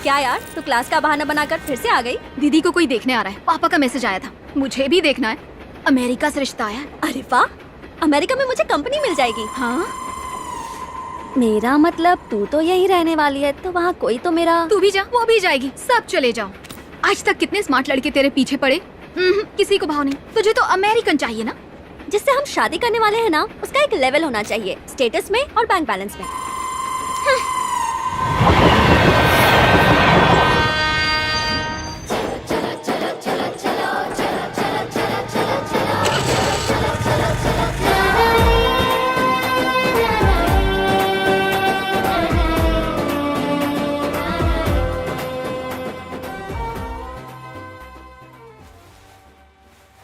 क्या यार, तू क्लास का बहाना बनाकर फिर से आ गई? दीदी को कोई देखने आ रहा है, पापा का मैसेज आया था, मुझे भी देखना है। अमेरिका से रिश्ता आया है। अरे वाह, अमेरिका में मुझे कंपनी मिल जाएगी। हाँ, मेरा मतलब तू तो यही रहने वाली है, तो वहाँ कोई तो मेरा। तू भी जा, वो भी जाएगी, सब चले जाओ। आज तक कितने स्मार्ट लड़के तेरे पीछे पड़े, किसी को भाव नहीं। तुझे तो अमेरिकन चाहिए ना। जिससे हम शादी करने वाले हैं ना, उसका एक लेवल होना चाहिए, स्टेटस में और बैंक बैलेंस में।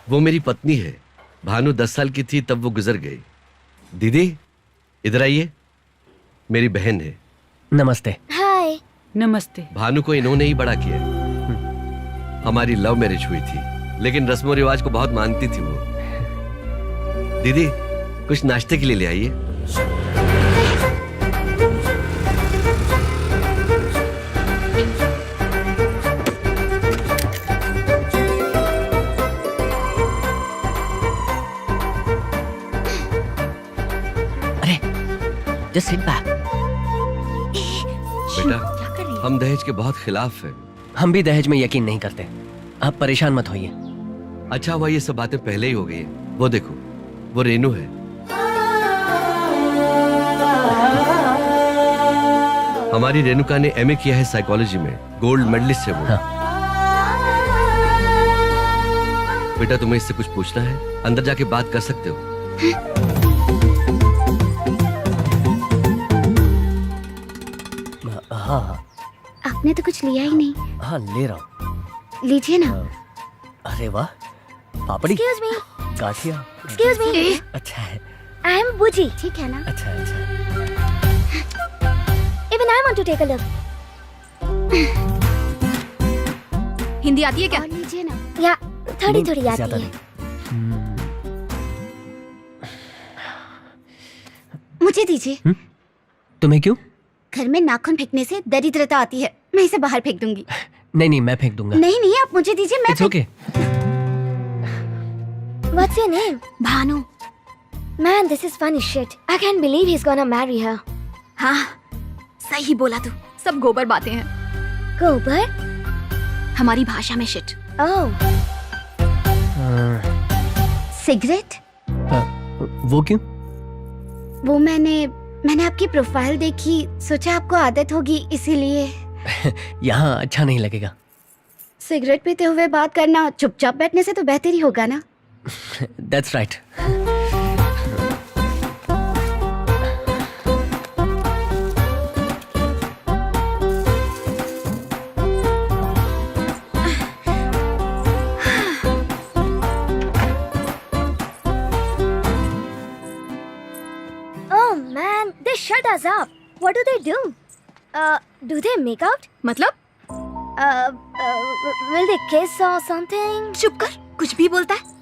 वो मेरी पत्नी है। भानु 10 साल की थी तब वो गुजर गई। दीदी इधर आइए, मेरी बहन है। नमस्ते। हाय। नमस्ते। भानु को इन्होंने ही बड़ा किया। हमारी लव मैरिज हुई थी, लेकिन रस्मों रिवाज को बहुत मानती थी वो। दीदी कुछ नाश्ते के लिए ले आइए। Just sit back. बेटा, हम दहेज के बहुत खिलाफ हैं। हम भी दहेज में यकीन नहीं करते, आप परेशान मत होइए। अच्छा हुआ ये सब बातें पहले ही हो गई हैं। वो देखो, वो रेनू है। हमारी रेणुका ने एमए किया है साइकोलॉजी में, गोल्ड मेडलिस्ट है वो। हाँ। बेटा तुम्हें इससे कुछ पूछना है, अंदर जाके बात कर सकते हो। हाँ आपने तो कुछ लिया ही नहीं। हाँ ले रहा हूँ। लीजिए ना। अरे वाह, पापड़ी, Excuse me. Gathiya. Excuse me. अच्छा है। I am Buji. ठीक है ना? अच्छा अच्छा। Even I want to take a look. Hindi आती है क्या? और लीजिए ना। या थोड़ी थोड़ी ज्यादा आती है। मुझे दीजिए। तुम्हें क्यों? घर में नाखून फेंकने से दरिद्रता आती है, मैं इसे बाहर फेंक दूंगी। नहीं नहीं, मैं फेंक दूंगा। नहीं नहीं, आप मुझे दीजिए, मैं It's okay. What's your name? Bhanu. Man, this is funny shit. I can't believe he's gonna marry her. हाँ, सही बोला तू, सब गोबर बातें हैं। गोबर? हमारी भाषा में शिट। Oh. सिगरेट? वो क्यों? वो मैंने आपकी प्रोफाइल देखी, सोचा आपको आदत होगी इसीलिए। यहाँ अच्छा नहीं लगेगा। सिगरेट पीते हुए बात करना चुपचाप बैठने से तो बेहतर ही होगा ना। That's right. Oh man, they shut us up. What do they do? Do they make out? मतलब? Will they kiss or something? चुप कर, कुछ भी बोलता है।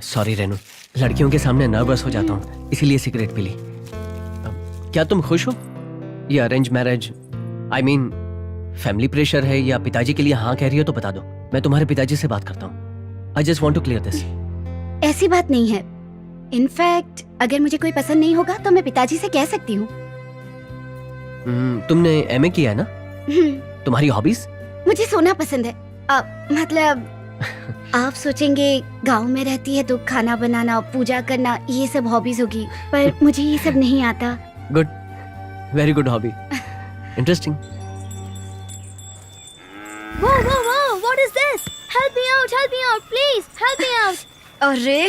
सॉरी रेनू, लड़कियों के सामने नर्वस हो जाता हूँ, इसीलिए सिगरेट पी ली। क्या तुम खुश हो? ये arrange marriage, I mean family pressure है या पिताजी के लिए हाँ कह रही हो तो बता दो, मैं तुम्हारे पिताजी से बात करता हूँ। I just want to clear this. ऐसी बात नहीं है। इनफैक्ट अगर मुझे कोई पसंद नहीं होगा तो मैं पिताजी से कह सकती हूँ। तुमने एमए किया है ना? तुम्हारी हॉबीज? मुझे सोना पसंद है। मतलब आप सोचेंगे गांव में रहती है तो खाना बनाना, पूजा करना, ये सब हॉबीज होगी, पर मुझे ये सब नहीं आता। Good, very good hobby, interesting. Whoa, whoa, whoa! What is this? Help me out, please, help me out. अरे,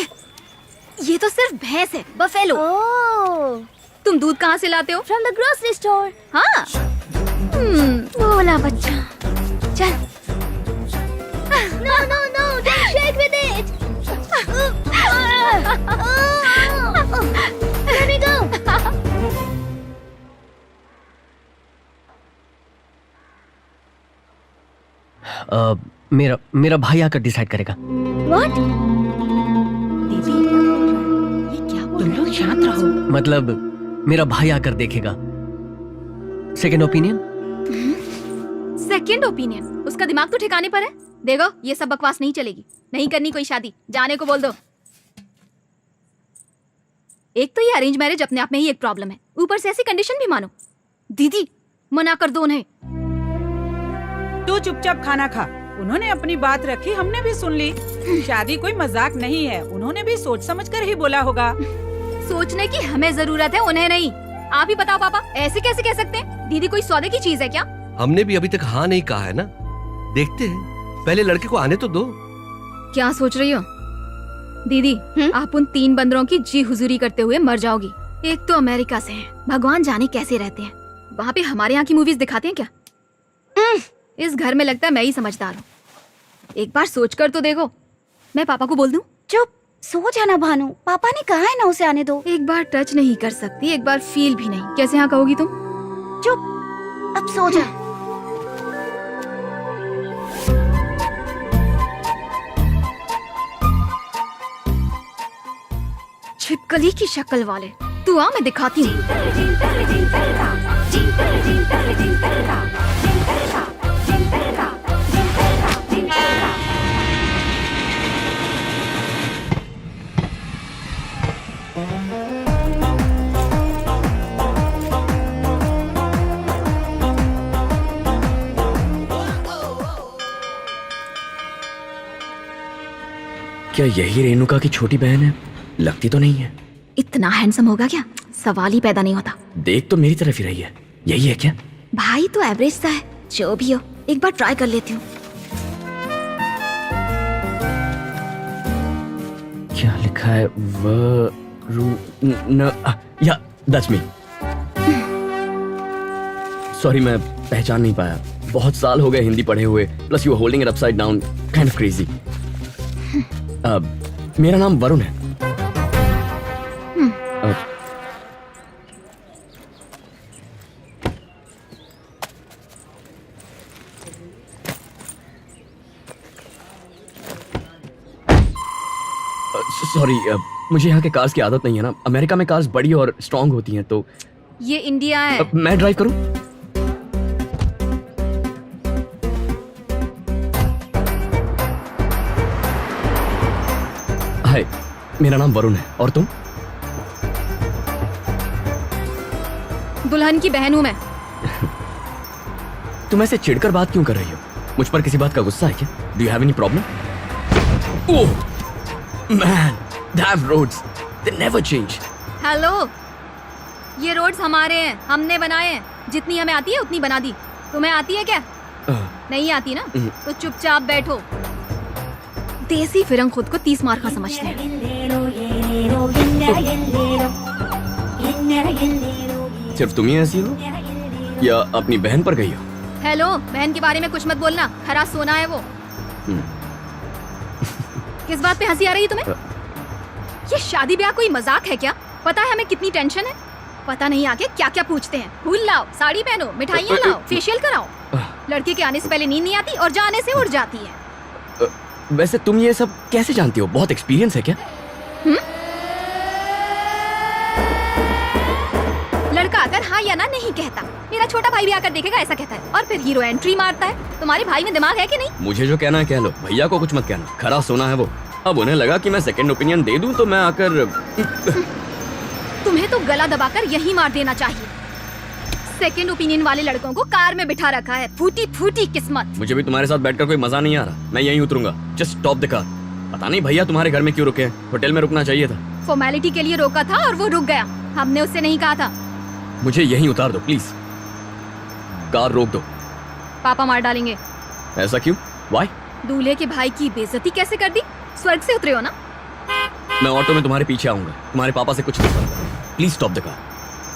ये तो सिर्फ भैंस है, बफेलो। Oh, तुम दूध कहाँ से लाते हो? from the grocery store. हाँ। बोला बच्चा। चल। No, no, no! Don't shake with it. Let me go. मेरा भाई आकर डिसाइड करेगा। What? दीदी, ये क्या बोल तुम लोग शांत रहो। मतलब मेरा भाई आकर देखेगा। Second opinion? Second opinion? उसका दिमाग तो ठिकाने पर है। देखो ये सब बकवास नहीं चलेगी, नहीं करनी कोई शादी, जाने को बोल दो। एक तो ये अरेंज मैरिज अपने आप में ही एक प्रॉब्लम है, ऊपर से ऐसी कंडीशन भी मानो। दीदी मना कर दो उन्हें। तू चुपचाप खाना खा। उन्होंने अपनी बात रखी, हमने भी सुन ली। शादी कोई मजाक नहीं है, उन्होंने भी सोच समझ कर ही बोला होगा। सोचने की हमें जरूरत है, उन्हें नहीं। आप ही बताओ पापा, ऐसे कैसे कह सकते हैं? दीदी कोई सौदे की चीज है क्या? हमने भी अभी तक हाँ नहीं कहा है ना, देखते हैं, पहले लड़के को आने तो दो। क्या सोच रही हो दीदी? आप उन 3 बंदरों की जी हुजूरी करते हुए मर जाओगी। एक तो अमेरिका से हैं, भगवान जाने कैसे रहते हैं। वहाँ पे हमारे यहाँ की मूवीज दिखाते हैं क्या? इस घर में लगता है मैं ही समझदार हूँ। एक बार सोच कर तो देखो। मैं पापा को बोल दूं? चुप, सो जाना भानु, पापा ने कहा है ना उसे आने दो। एक बार टच नहीं कर सकती, एक बार फील भी नहीं। कैसे हाँ कहोगी तुम? चुप, अब सो जा। छिपकली की शक्ल वाले, तू आ मैं दिखाती हूँ। क्या यही रेणुका की छोटी बहन है? लगती तो नहीं है। इतना हैंडसम होगा क्या? सवाल ही पैदा नहीं होता। देख तो मेरी तरफ ही रही है। यही है क्या? भाई तो एवरेज सा है, जो भी हो एक बार ट्राई कर लेती हूँ। क्या लिखा है? या दैट्स मी। सॉरी, मैं पहचान नहीं पाया। बहुत साल हो गए हिंदी पढ़े हुए, plus you holding it upside down, kind of crazy. मेरा नाम वरुण है। सॉरी, मुझे यहाँ के कार्स की आदत नहीं है ना। अमेरिका में कार्स बड़ी और स्ट्रांग होती हैं, तो ये इंडिया है। मैं ड्राइव करूं? हाय, मेरा नाम वरुण है। और तुम? दुल्हन की बहन हूँ मैं। तुम ऐसे चिढ़कर बात क्यों कर रही हो? मुझ पर किसी बात का गुस्सा है क्या? Do you have any problem? Oh man, damn roads, they never change. Hello, ये रोड्स हमारे हैं, हमने बनाए हैं। जितनी हमें आती है उतनी बना दी। तुम्हें आती है क्या? नहीं आती ना, तो चुपचाप बैठो। देसी फिरंग खुद को 30 मार का समझते हैं। सिर्फ तुम ही ऐसी हो या अपनी बहन पर गई हो? हेलो, बहन के बारे में कुछ मत बोलना, खरा सोना है वो। किस बात पे हंसी आ रही है तुम्हें? ये शादी ब्याह कोई मजाक है क्या? पता है हमें कितनी टेंशन है? पता नहीं आगे क्या क्या पूछते हैं। फूल लाओ, साड़ी पहनो, मिठाइयाँ लाओ, फेशियल कराओ। लड़के के आने से पहले नींद नहीं आती और जाने से उड़ जाती है। वैसे तुम ये सब कैसे जानती हो? बहुत एक्सपीरियंस है क्या? लड़का आकर हाँ या ना नहीं कहता। मेरा छोटा भाई भी आकर देखेगा ऐसा कहता है, और फिर हीरो एंट्री मारता है। तुम्हारे भाई में दिमाग है कि नहीं? मुझे जो कहना है कह लो, भैया को कुछ मत कहना। खरा सोना है वो। अब उन्हें लगा कि मैं सेकंड ओपिनियन दे दूं, तो मैं आकर तुम्हें तो गला दबाकर यही मार देना चाहिए। सेकंड ओपिनियन वाले लड़कों को कार में बिठा रखा है। फूटी फूटी किस्मत। मुझे भी तुम्हारे साथ बैठकर कोई मजा नहीं आ रहा। मैं यहीं उतरूंगा। Just stop the car. पता नहीं भैया तुम्हारे घर में क्यों रुके हैं? होटल में रुकना चाहिए था। फॉर्मेलिटी के लिए रोका था और वो रुक गया। हमने उससे नहीं कहा था। मुझे यहीं उतार दो प्लीज। कार रोक दो। पापा मार डालेंगे। ऐसा क्यों? व्हाई? दूल्हे के भाई की बेइज्जती कैसे कर दी? स्वर्ग से उतरे हो ना? मैं ऑटो में तुम्हारे पीछे आऊंगा। तुम्हारे पापा से कुछ नहीं करना। Please stop the car.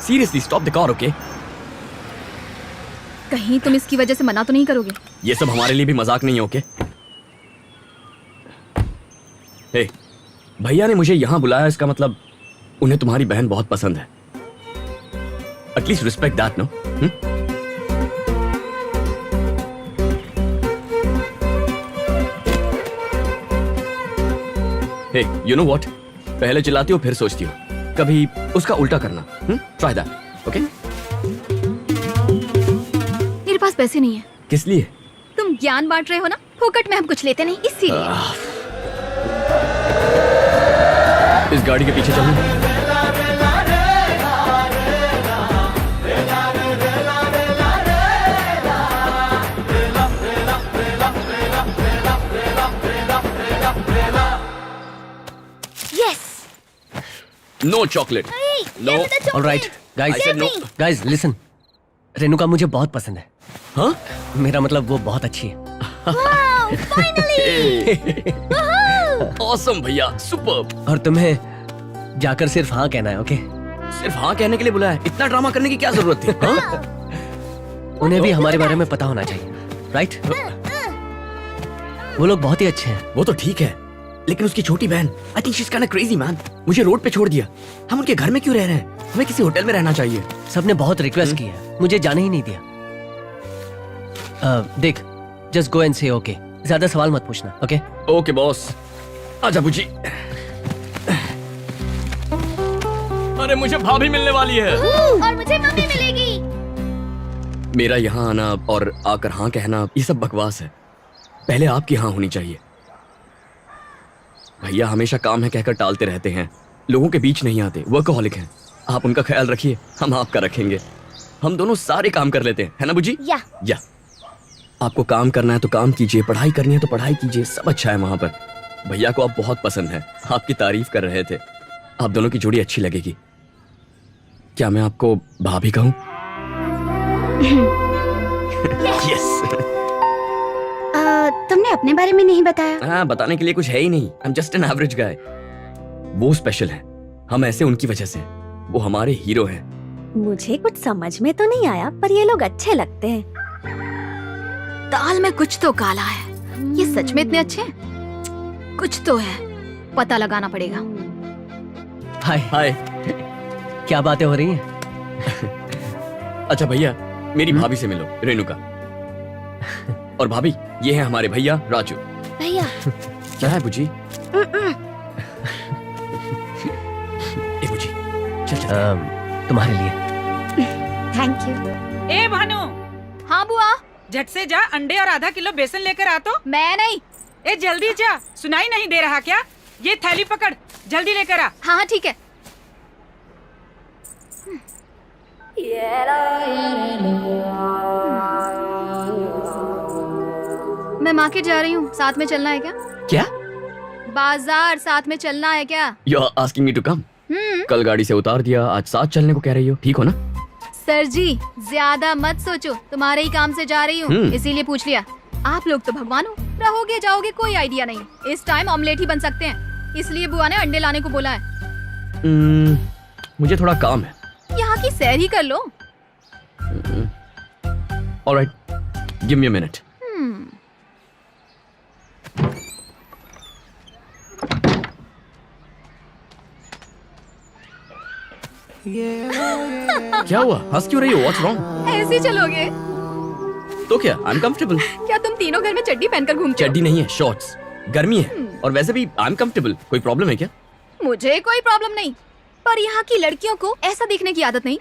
Seriously stop the car, okay? कहीं तुम इसकी वजह से मना तो नहीं करोगे? ये सब हमारे लिए भी मजाक नहीं है, ओके? हे, भैया ने मुझे यहाँ बुलाया, इसका मतलब उन्हें तुम्हारी बहन बहुत पसंद है। At least respect that, no? Hey, you know what? पहले चिल्लाती हो फिर सोचती हो। कभी उसका उल्टा करना. Try that. ओके? मेरे पास पैसे नहीं है. किस लिए? तुम ज्ञान बांट रहे हो ना, फोकट में हम कुछ लेते नहीं, इसीलिए. इस गाड़ी के पीछे चलना. Yes. No chocolate. No. All right I said no. Guys listen, Renuka मुझे बहुत पसंद है. हाँ? मेरा मतलब वो बहुत अच्छी है. ऑसम भैया, सुपर्ब. और तुम्हें जाकर सिर्फ हाँ कहना है. ओके? सिर्फ हाँ कहने के लिए बुलाया? इतना ड्रामा करने की क्या जरूरत थी? हाँ? उन्हें भी हमारे बारे में पता होना चाहिए, राइट? वो लोग बहुत ही अच्छे हैं. वो तो ठीक है, लेकिन उसकी छोटी बहन, I think she is kind of crazy man. मुझे रोड पे छोड़ दिया. हम उनके घर में क्यों रह रहे हैं? हमें किसी होटल में रहना चाहिए. सबने बहुत रिक्वेस्ट की है, मुझे जाने ही नहीं दिया. देख, जस्ट गो एंड से ओके. ज्यादा सवाल मत पूछना. ओके? Okay boss. आजा बुजी. अरे मुझे भाभी मिलने वाली है. और मुझे मम्मी मिलेगी. मेरा यहाँ आना और आकर हाँ कहना, ये सब बकवास है. पहले आपकी हाँ होनी चाहिए. भैया हमेशा काम है कहकर टालते रहते हैं, लोगों के बीच नहीं आते, वर्कहॉलिक हैं. आप उनका ख्याल रखिए, हम आपका रखेंगे. हम दोनों सारे काम कर लेते हैं, है ना बुजी? या. आपको काम करना है तो काम कीजिए, पढ़ाई करनी है तो पढ़ाई कीजिए, सब अच्छा है वहां पर. भैया को आप बहुत पसंद है, आपकी तारीफ कर रहे थे. आप दोनों की जोड़ी अच्छी लगेगी. क्या मैं आपको भाभी कहूं? यस. तुमने अपने बारे में नहीं बताया. हाँ, बताने के लिए कुछ है ही नहीं. I am just an average guy. वो स्पेशल है, हम ऐसे उनकी वजह से. वो हमारे हीरो हैं. मुझे कुछ समझ में तो नहीं आया, पर ये लोग अच्छे लगते हैं. दाल में कुछ तो काला है. ये सच में इतने अच्छे हैं? कुछ तो है, पता लगाना पड़ेगा. हाय. हाय. क्या बातें हो रही हैं? अच्छा भैया, मेरी भाभी से मिलो, रेणुका. और भाभी, ये हैं हमारे भैया राजू. भैया. क्या है बुजी? ए बुजी, चल चल. तुम्हारे लिए. Thank you. ए भानु, हाँ बुआ. झट से जा, अंडे और आधा किलो बेसन लेकर आ तो. मैं नहीं. ए जल्दी जा, सुनाई नहीं दे रहा क्या? ये थैली पकड़, जल्दी लेकर आ. हाँ हाँ ठीक है. मैं मार्केट जा रही हूँ, साथ में चलना है क्या? क्या? बाजार साथ में चलना है क्या? You are asking me to come? कल गाड़ी से उतार दिया, आज साथ चलने को कह रही हो, ठीक हो ना? सर जी, ज्यादा मत सोचो, तुम्हारे ही काम से जा रही हूँ, इसीलिए पूछ लिया. आप लोग तो भगवान हो, रहोगे जाओगे कोई आइडिया नहीं. इस टाइम ऑमलेट ही बन सकते हैं, इसलिए बुआ ने अंडे लाने को बोला है. मुझे थोड़ा काम है. यहाँ की सैर ही कर लो. Alright, give me a minute. क्या हुआ? हंस क्यों रही हो? What's wrong? ऐसे ही चलोगे? तो क्या? I am comfortable. क्या तुम तीनों घर में चड्डी पहनकर घूमते हो? चड्डी नहीं है, शॉर्ट्स. गर्मी है और वैसे भी आई एम कंफर्टेबल. कोई प्रॉब्लम है क्या? मुझे कोई प्रॉब्लम नहीं, पर यहाँ की लड़कियों को ऐसा दिखने की आदत नहीं.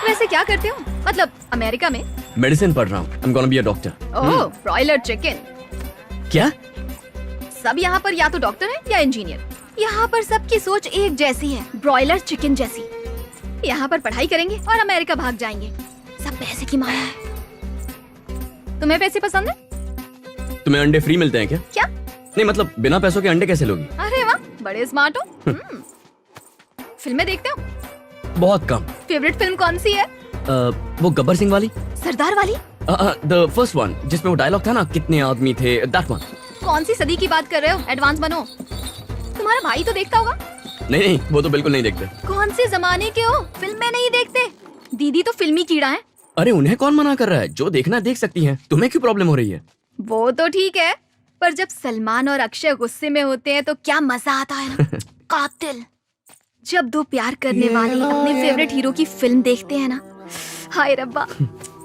वैसे क्या करते हो? मतलब अमेरिका में? मेडिसिन पढ़ रहा हूँ. I am gonna be a doctor. Oh, broiler chicken. क्या? सब यहाँ पर या तो डॉक्टर है या इंजीनियर. यहाँ पर सबकी सोच एक जैसी है, ब्रॉयलर चिकन जैसी. यहाँ पर पढ़ाई करेंगे और अमेरिका भाग जाएंगे. सब पैसे की माया है. तुम्हें पैसे पसंद है? तुम्हें अंडे फ्री मिलते हैं क्या? क्या? नहीं मतलब बिना पैसों के अंडे कैसे लोगी? अरे वाह, बड़े स्मार्ट हो. फिल्में देखते हो? बहुत कम. फेवरेट फिल्म कौन सी है? वो गब्बर सिंह वाली, सरदार वाली? द फर्स्ट वन, जिसमें वो डायलॉग था ना, कितने आदमी थे, दैट वन. कौन सी सदी की बात कर रहे हो? एडवांस बनो. तुम्हारा भाई तो देखता होगा. नहीं नहीं, वो तो बिल्कुल नहीं देखते. कौन से जमाने के हो, फिल्में नहीं देखते? दीदी तो फिल्मी कीड़ा है. अरे उन्हें कौन मना कर रहा है? जो देखना देख सकती हैं. तुम्हें क्यों प्रॉब्लम हो रही है? वो तो ठीक है, पर जब सलमान और अक्षय गुस्से में होते हैं तो क्या मजा आता है ना. कातिल. जब दो प्यार करने वाले अपने फेवरेट हीरो की फिल्म देखते हैं ना, हाय रब्बा,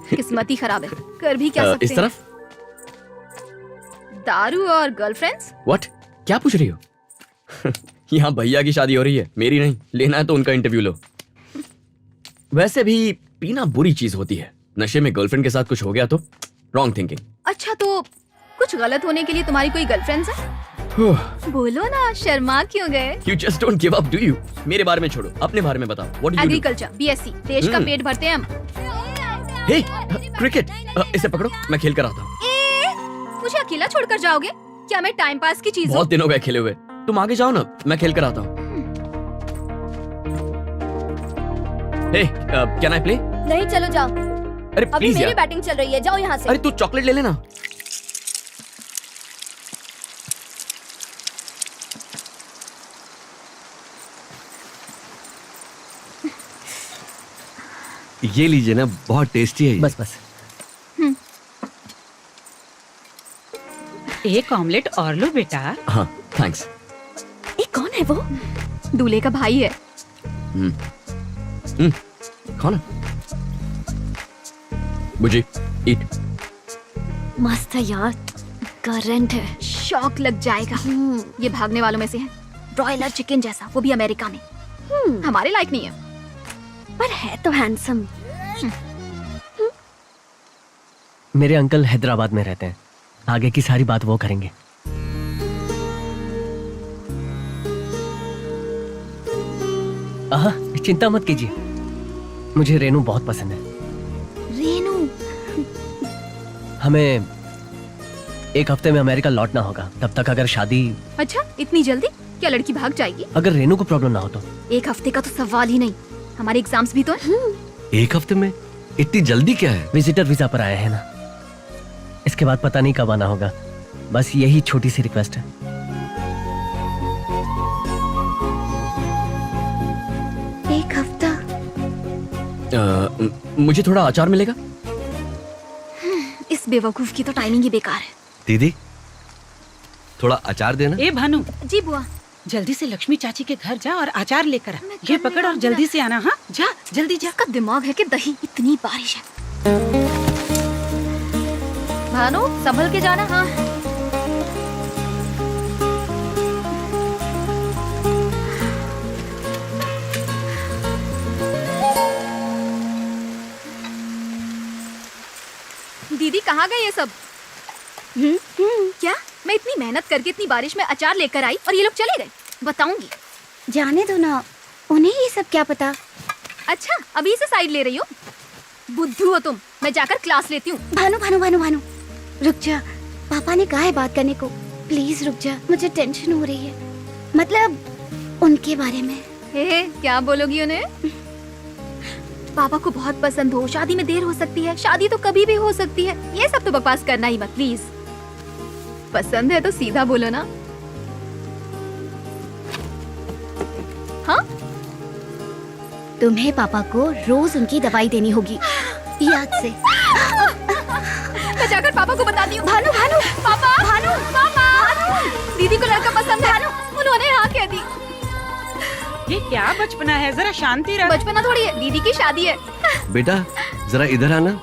किस्मत ही खराब है. कर भी क्या सकते इस तरफ? दारू और गर्लफ्रेंड्स. व्हाट? क्या पूछ रही हो? यहाँ भैया की शादी हो रही है, मेरी नहीं। लेना है तो उनका इंटरव्यू लो। वैसे भी पीना बुरी चीज होती है। नशे में गर्लफ्रेंड के साथ कुछ हो गया तो रॉन्ग थिंकिंग। अच्छा तो कुछ गलत होने के लिए तुम्हारी कोई गर्लफ्रेंड है? बोलो ना, शर्मा क्यों गए? You just don't give up, do you? मेरे बारे में छोड़ो, अपने बारे में बताओ। What do you do? Agriculture, BSc, देश का पेट भरते हैं हम। Hey, क्रिकेट, इसे पकड़ो, मैं खेल कर आता हूँ। मुझे अकेला छोड़कर जाओगे? क्या मैं टाइम पास की चीज हूँ? बहुत दिन हो गए खेले हुए। तुम आगे जाओ ना, मैं खेल कर आता हूँ। Hey, can I play? नहीं, चलो जाओ, अरे अभी प्लीज मेरी यार। बैटिंग चल रही है, जाओ यहाँ से। अरे तू चॉकलेट ले लेना। ये लीजिए ना, बहुत टेस्टी है ये। बस बस। एक ऑमलेट और लो बेटा। हाँ, थैंक्स। ए, कौन है वो? दूल्हे का भाई है। खाओ ना। बुजी, ईट। मस्त है यार, करंट है। शौक लग जाएगा। ये भागने वालों में से है, ब्रॉयलर चिकन जैसा, वो भी अमेरिका में। हमारे लायक नहीं है, पर है तो हैंडसम। मेरे अंकल हैदराबाद में रहते हैं, आगे की सारी बात वो करेंगे। चिंता मत कीजिए, मुझे रेनू बहुत पसंद है। रेनू? हमें एक हफ्ते में अमेरिका लौटना होगा, तब तक अगर शादी। अच्छा, इतनी जल्दी? क्या लड़की भाग जाएगी? अगर रेनू को प्रॉब्लम ना हो तो। एक हफ्ते का तो सवाल ही नहीं, हमारे एग्जाम्स भी तो हैं। एक हफ्ते में? इतनी जल्दी क्या है? विजिटर वीजा पर आए हैं ना, इसके बाद पता नहीं कब आना होगा। बस यही छोटी सी रिक्वेस्ट है। एक हफ्ता? मुझे थोड़ा अचार मिलेगा? इस बेवकूफ की तो टाइमिंग ही बेकार है। दीदी, थोड़ा अचार देना। ए भानु, जी बुआ। जल्दी से लक्ष्मी चाची के घर जा और अचार लेकर आ। मैं ये करने पकड़ और आऊंगा। जल्दी से आना। हाँ, जा जल्दी जा। इसका दिमाग है कि दही। इतनी बारिश है। भानु, संभल के जाना। हाँ। दीदी कहाँ गए ये सब? क्या मैं इतनी मेहनत करके इतनी बारिश में अचार लेकर आई और ये लोग चले गए? बताऊंगी। जाने दो ना, उन्हें ये सब क्या पता। अच्छा, अभी से साइड ले रही हो? बुद्धू हो तुम। मैं जाकर क्लास लेती हूँ। भानु भानु भानु भानु, रुक जा। पापा ने कहा है बात करने को, प्लीज रुक जा, मुझे टेंशन हो रही है। मतलब उनके बारे में। क्या बोलोगी उन्हें? पापा को बहुत पसंद हो, शादी में देर हो सकती है, शादी तो कभी भी हो सकती है, ये सब तो बकवास करना ही मत प्लीज। पसंद है तो सीधा बोलो ना। हाँ? तुम्हें पापा को रोज उनकी दवाई देनी होगी, याद से। मैं जाकर पापा को बताती हूँ। भानु भानु, पापा, भानु, पापा, दीदी को लड़का पसंद है। उन्होंने हाँ कह दी। ये क्या बचपना है, जरा शांति रख। बचपना थोड़ी है, दीदी की शादी है। बेटा, जरा इधर आना।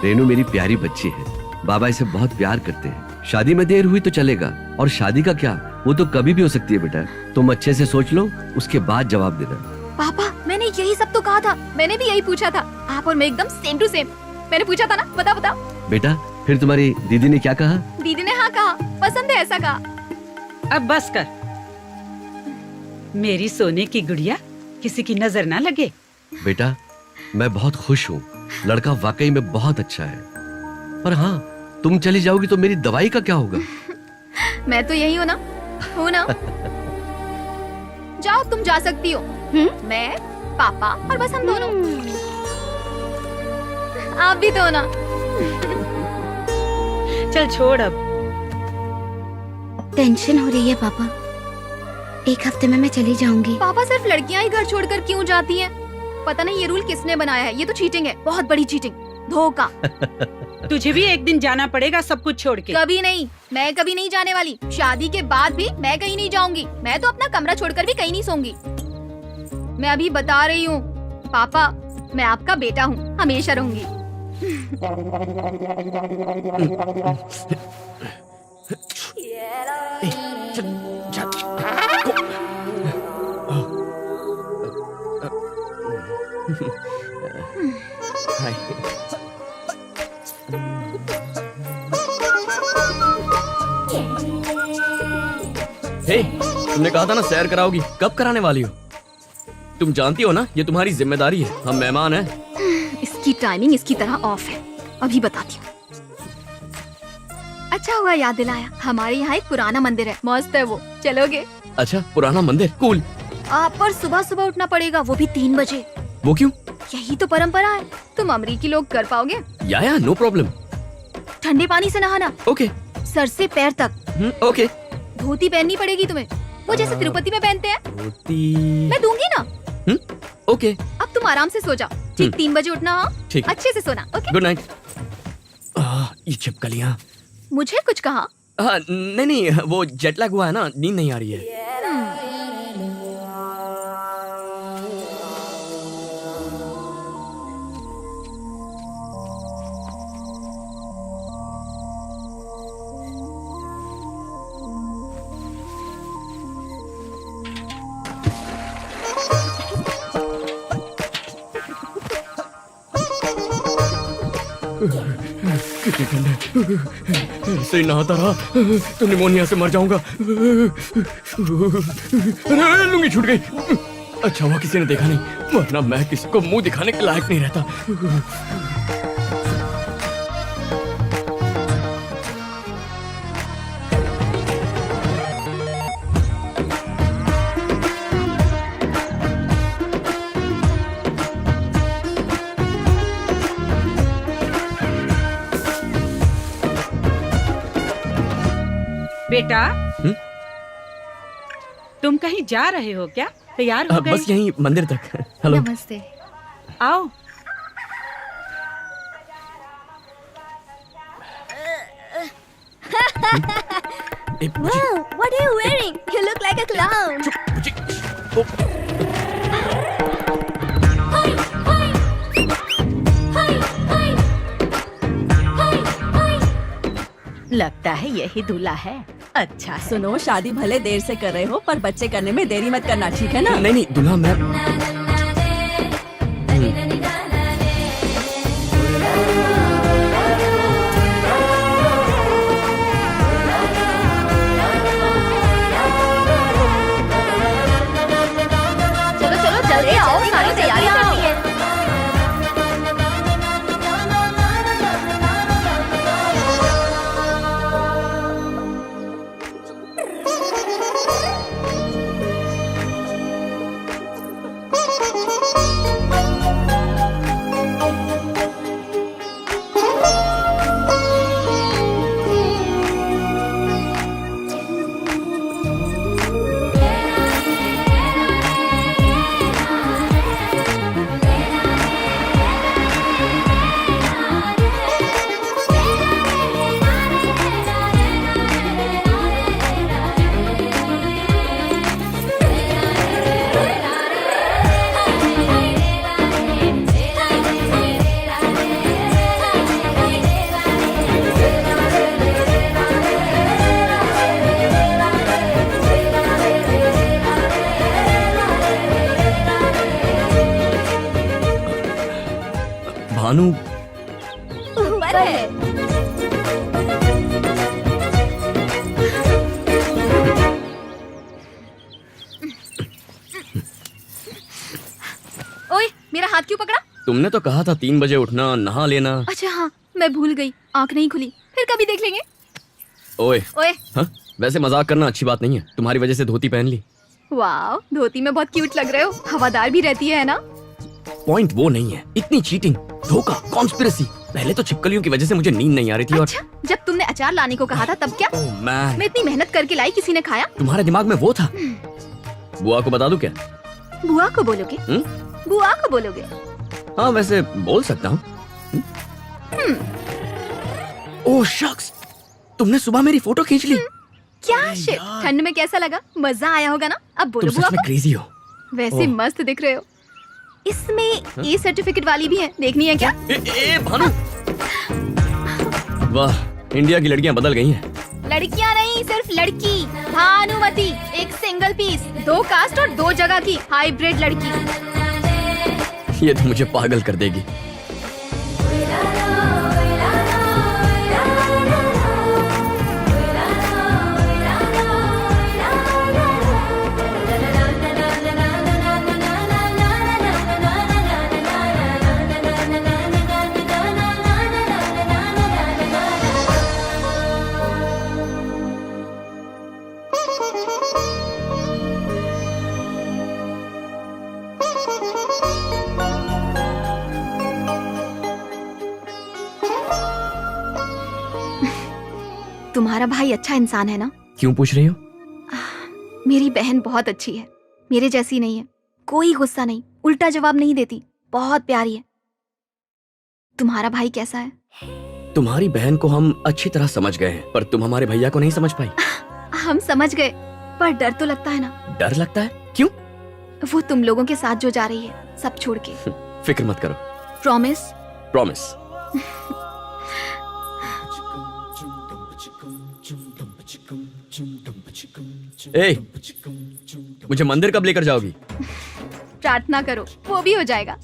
रेनू मेरी प्यारी बच्ची है, बाबा इसे बहुत प्यार करते हैं। शादी में देर हुई तो चलेगा, और शादी का क्या, वो तो कभी भी हो सकती है। बेटा, तुम अच्छे से सोच लो, उसके बाद जवाब देना। पापा, मैंने यही सब तो कहा था, मैंने भी यही पूछा था। आप और मैं एकदम सेम टू सेम। मैंने पूछा था ना, बता बता। बेटा, फिर तुम्हारी दीदी ने क्या कहा? दीदी ने हाँ कहा, पसंद है ऐसा कहा। अब बस कर। मेरी सोने की गुड़िया, किसी की नजर ना लगे। बेटा, मैं बहुत खुश हूँ, लड़का वाकई में बहुत अच्छा है। पर हाँ, तुम चली जाओगी तो मेरी दवाई का क्या होगा? मैं तो यही हूँ ना, हूँ ना। जाओ, तुम जा सकती हो। मैं, पापा और बस हम दोनों। आप भी तो हो ना। चल छोड़ अब। टेंशन हो रही है पापा, एक हफ्ते में मैं चली जाऊंगी। पापा, सिर्फ लड़कियां ही घर छोड़कर क्यों जाती हैं? पता नहीं ये रूल किसने बनाया है, ये तो चीटिंग है, बहुत बड़ी चीटिंग, धोखा। तुझे भी एक दिन जाना पड़ेगा सब कुछ छोड़ के। कभी नहीं, मैं कभी नहीं जाने वाली। शादी के बाद भी मैं कहीं नहीं जाऊंगी। मैं तो अपना कमरा छोड़कर भी कहीं नहीं सोऊंगी। मैं अभी बता रही हूँ पापा, मैं आपका बेटा हूँ, हमेशा रहूंगी। चल, चल। हे, तुमने कहा था ना सैर कराओगी, कब कराने वाली हो? तुम जानती हो ना ये तुम्हारी जिम्मेदारी है, हम मेहमान हैं। इसकी टाइमिंग इसकी तरह ऑफ है, अभी बताती हूँ। अच्छा हुआ याद दिलाया, हमारे यहाँ एक पुराना मंदिर है, मस्त है वो, चलोगे? अच्छा, पुराना मंदिर, कूल। पर सुबह सुबह उठना पड़ेगा, वो भी 3 बजे। वो क्यों? यही तो परंपरा है, तुम अमरीकी लोग कर पाओगे? या नो प्रॉब्लम। ठंडे पानी से नहाना, ओके। सर से पैर तक। ओके। धोती पहननी पड़ेगी तुम्हें, वो जैसे तिरुपति में पहनते हैं। धोती मैं दूंगी ना। ओके। अब तुम आराम से सो जाओ, ठीक 3 बजे उठना। हाँ, ठीक। अच्छे से सोना। Okay, good night. ये छिपकलियाँ। मुझे कुछ कहा? नहीं नहीं, वो जेट लैग हुआ है ना, नींद नहीं आ रही है। कितनी ठंड है, ऐसे ही नहाता रहा तो निमोनिया से मर जाऊंगा। अरे लुंगी छूट गई। अच्छा हुआ किसी ने देखा नहीं, वरना मैं किसी को मुंह दिखाने के लायक नहीं रहता। बेटा, तुम कहीं जा रहे हो क्या? तैयार हो गए? बस यहीं मंदिर तक। हेलो। नमस्ते। आओ। Wow, what are you wearing? You look like a clown. लगता है यही दूल्हा है। अच्छा है। सुनो, शादी भले देर से कर रहे हो पर बच्चे करने में देरी मत करना, ठीक है ना? नहीं नहीं दूल्हा मैं। चलो चलो जल्दी आओ, सारी तैयारी करनी है। भानु, ऊपर है। ओए, मेरा हाथ क्यों पकड़ा? तुमने तो कहा था 3 बजे उठना, नहा लेना। अच्छा हाँ, मैं भूल गई, आंख नहीं खुली, फिर कभी देख लेंगे। ओए। ओए। हाँ? वैसे मजाक करना अच्छी बात नहीं है, तुम्हारी वजह से धोती पहन ली। वाह, धोती में बहुत क्यूट लग रहे हो, हवादार भी रहती है ना? पॉइंट वो नहीं है, इतनी चीटिंग, धोखा, कॉन्स्पिरेसी। पहले तो छिपकलियों की वजह से मुझे नींद नहीं आ रही थी। अच्छा, जब तुमने अचार लाने को कहा था तब क्या? ओह मैन, मैं इतनी मेहनत करके लाई, किसी ने खाया? तुम्हारे दिमाग में वो था। बुआ को बता दूं क्या? बुआ को बोलोगे? बुआ को बोलोगे? हाँ वैसे बोल सकता हूँ। ओह शख्स, तुमने सुबह मेरी फोटो खींच ली। क्या शिट, ठंड में कैसा लगा? मजा आया होगा ना? अब बोलो तुम बुआ सच में को। क्रेजी हो। वैसे मस्त दिख रहे हो। इसमें ए सर्टिफिकेट वाली भी है, देखनी है क्या? ए भानु। वाह, इंडिया की लड़कियां बदल गई हैं। लड़कियां नहीं, सिर्फ लड़की। भानुमति, एक सिंगल पीस, 2 कास्ट और 2 जगह की हाइब्रिड लड़की। ये तो मुझे पागल कर देगी। तुम्हारा भाई अच्छा इंसान है ना? क्यों पूछ रही हो? मेरी बहन बहुत अच्छी है, मेरे जैसी नहीं है। कोई गुस्सा नहीं, उल्टा जवाब नहीं देती, बहुत प्यारी है। तुम्हारा भाई कैसा है? तुम्हारी बहन को हम अच्छी तरह समझ गए हैं, पर तुम हमारे भैया को नहीं समझ पाई। हम समझ गए, पर डर तो लगता है ना। डर लगता है? क्यों? वो तुम लोगों के साथ जो जा रही है, सब छोड़ के। फिक्र मत करो। प्रॉमिस? प्रॉमिस। ए, मुझे मंदिर कब लेकर जाओगी? प्रार्थना करो, वो भी हो जाएगा।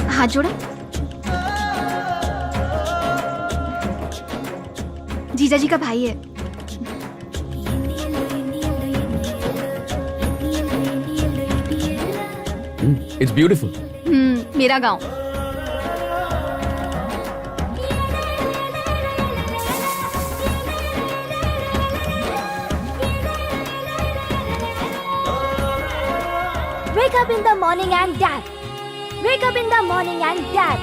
हाथ जोड़ा। जीजा जी का भाई है। It's beautiful. मेरा गांव। Wake up in the morning and dad. Wake up in the morning and dad.